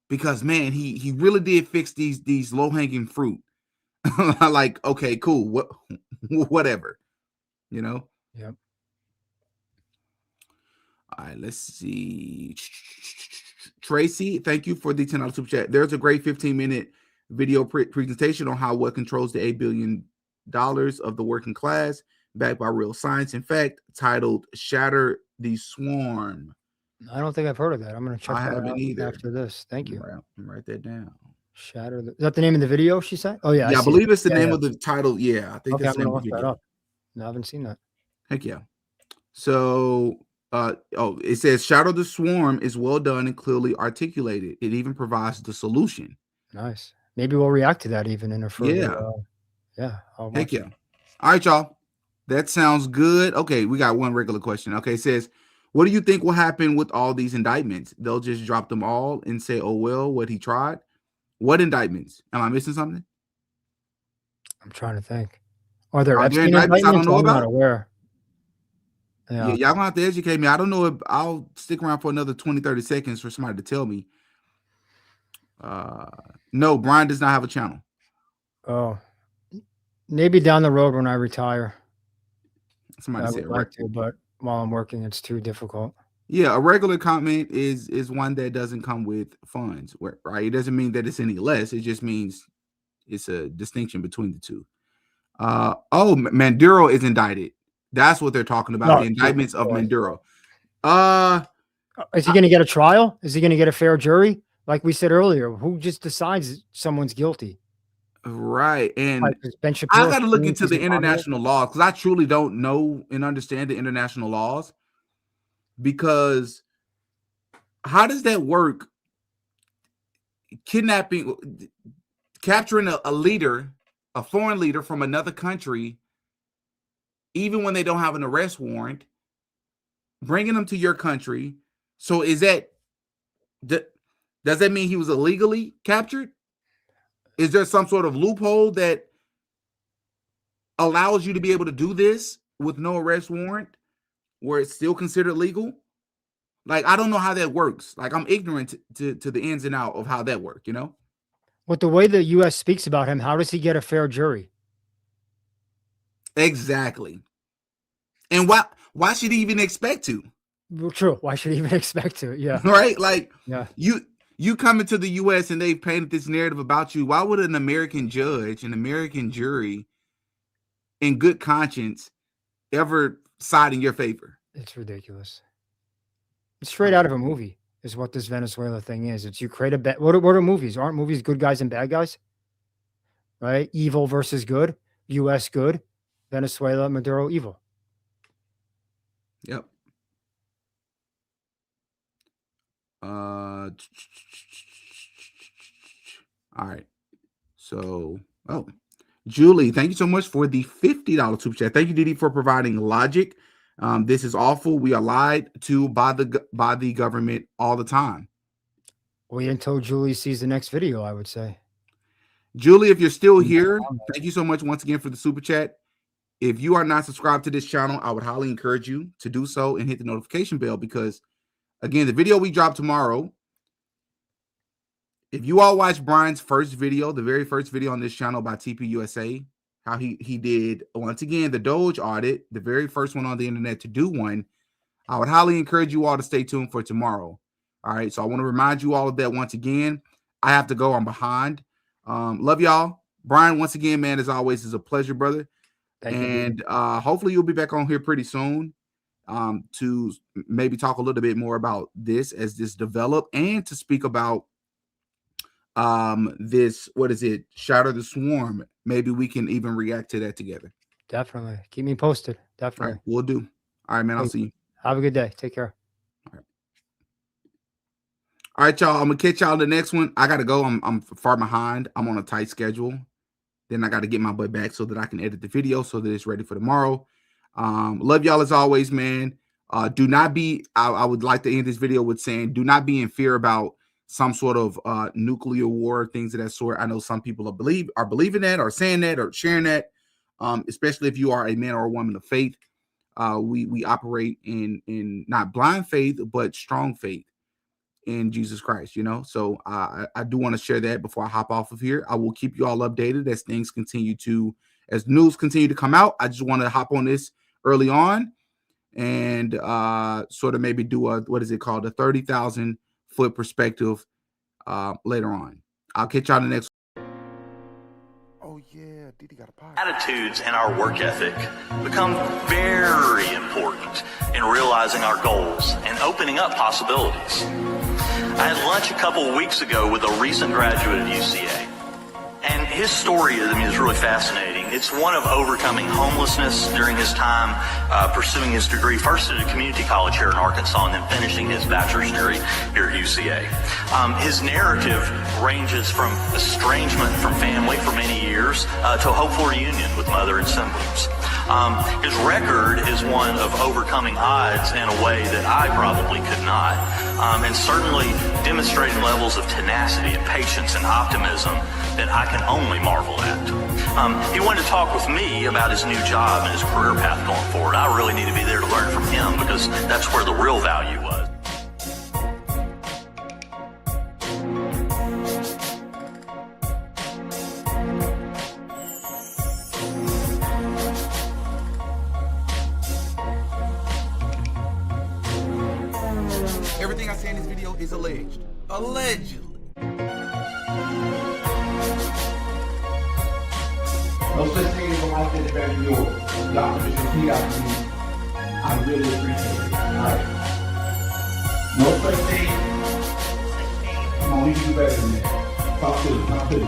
because, man, he really did fix these low-hanging fruit. Like, okay, cool, whatever, Yep. All right, let's see. Tracy, thank you for the $10 super chat. There's a great 15-minute video presentation on how what controls the $8 billion of the working class, backed by real science. In fact, titled "Shatter the Swarm." I don't think I've heard of that. I'm going to check that haven't out either. after this. Thank you. Write that down. Is that the name of the video she said? Oh, yeah. I believe it's the name of the title. Yeah, I think okay, that's I'm the going name to of the look that video. up. No, I haven't seen that. Heck yeah. So, it says Shadow the Swarm is well done and clearly articulated. It even provides the solution. Nice. Maybe we'll react to that even in a further. I'll Heck watch yeah. All right, y'all. That sounds good. Okay, we got one regular question. Okay, it says, what do you think will happen with all these indictments? They'll just drop them all and say, oh, well, what he tried? What indictments? Am I missing something? I'm trying to think. Are there Are there Epstein indictments I don't indictments? know I'm not about? aware. Yeah, y'all gonna have to educate me. I don't know if I'll stick around for another 20, 30 seconds for somebody to tell me. No, Brian does not have a channel. Oh, maybe down the road when I retire. Somebody I said, would like to, but while I'm working, it's too difficult. yeah, a regular comment is one that doesn't come with funds, right? It doesn't mean that it's any less. It just means it's a distinction between the two. Maduro is indicted. That's what they're talking about. The indictments of Maduro. Is he going to get a trial? Is he going to get a fair jury? Like we said earlier, who just decides someone's guilty? Right. And Like, I got to look into the international law because I truly don't know and understand the international laws. Because how does that work? Kidnapping, capturing a leader, a foreign leader from another country, even when they don't have an arrest warrant, bringing them to your country. So does that mean he was illegally captured? Is there some sort of loophole that allows you to be able to do this with no arrest warrant where it's still considered legal? Like, I don't know how that works. Like, I'm ignorant to the ins and out of how that works, With the way the U.S. speaks about him, how does he get a fair jury? Exactly. And why should he even expect to? Well, true. Why should he even expect to? Yeah. Right? Like, yeah. You come into the U.S. and they've painted this narrative about you. Why would an American judge, an American jury, in good conscience, ever side in your favor? It's ridiculous. It's straight out of a movie is what this Venezuela thing is. It's you create a bet. What are movies? Aren't movies good guys and bad guys? Right? Evil versus good. U.S. good. Venezuela, Maduro, evil. Yep. All right. So, Julie, thank you so much for the $50 super chat. Thank you, Didi, for providing logic. This is awful. We are lied to by the government all the time. Wait until Julie sees the next video, I would say. Julie, if you're still here, thank you so much once again for the super chat. If you are not subscribed to this channel, I would highly encourage you to do so and hit the notification bell because, again, the video we drop tomorrow, if you all watch Brian's first video, the very first video on this channel by TPUSA, how he did, once again, the Doge audit, the very first one on the internet to do one, I would highly encourage you all to stay tuned for tomorrow. All right, so I want to remind you all of that once again. I have to go. I'm behind. Love y'all. Brian, once again, man, as always, is a pleasure, brother. Thank you. And hopefully you'll be back on here pretty soon. to maybe talk a little bit more about this as this develop, and to speak about this, what is it, Shatter the Swarm. Maybe we can even react to that together. Definitely. Keep me posted. All Definitely. right, we'll do. All right, man. I'll see you. Have a good day. Take care. All right, y'all. I'm gonna catch y'all in the next one. I gotta go. I'm far behind. I'm on a tight schedule. Then I got to get my butt back so that I can edit the video so that it's ready for tomorrow. Love y'all as always, man. Do not be. I would like to end this video with saying, do not be in fear about some sort of nuclear war, things of that sort. I know some people are believing that, or saying that, or sharing that. Especially if you are a man or a woman of faith. We operate in not blind faith, but strong faith in Jesus Christ, you know. So I do want to share that before I hop off of here. I will keep you all updated as things as news continue to come out. I just want to hop on this early on and sort of maybe do a, what is it called, a 30,000 foot perspective later on. I'll catch y'all in the next. Oh yeah, Didi got a podcast. Attitudes and our work ethic become very important in realizing our goals and opening up possibilities. I had lunch a couple of weeks ago with a recent graduate of UCA. And his story is really fascinating. It's one of overcoming homelessness during his time pursuing his degree, first at a community college here in Arkansas, and then finishing his bachelor's degree here at UCA. His narrative ranges from estrangement from family for many years to a hopeful reunion with mother and siblings. His record is one of overcoming odds in a way that I probably could not, and certainly demonstrating levels of tenacity and patience and optimism that I can only marvel at. He wanted to talk with me about his new job and his career path going forward. I really need to be there to learn from him because that's where the real value was. Everything I say in this video is alleged. Allegedly. No such thing as a life that is better than yours. Y'all can just repeat after me. I really appreciate it. Alright. No such thing. Come on, we can do better than that. Talk to me. Talk to me.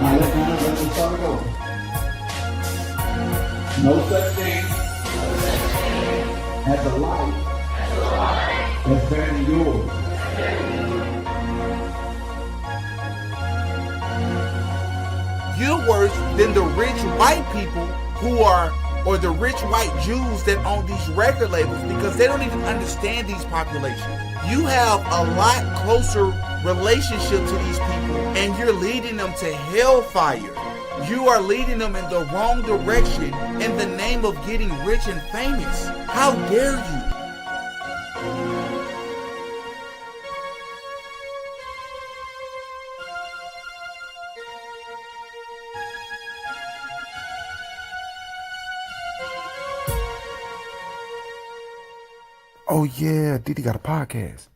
Alright, let's start it over. No such thing as a life that's better than yours. You're worse than the rich white people or the rich white Jews that own these record labels, because they don't even understand these populations. You have a lot closer relationship to these people, and you're leading them to hellfire. You are leading them in the wrong direction in the name of getting rich and famous. How dare you? Oh yeah, Didi got a podcast.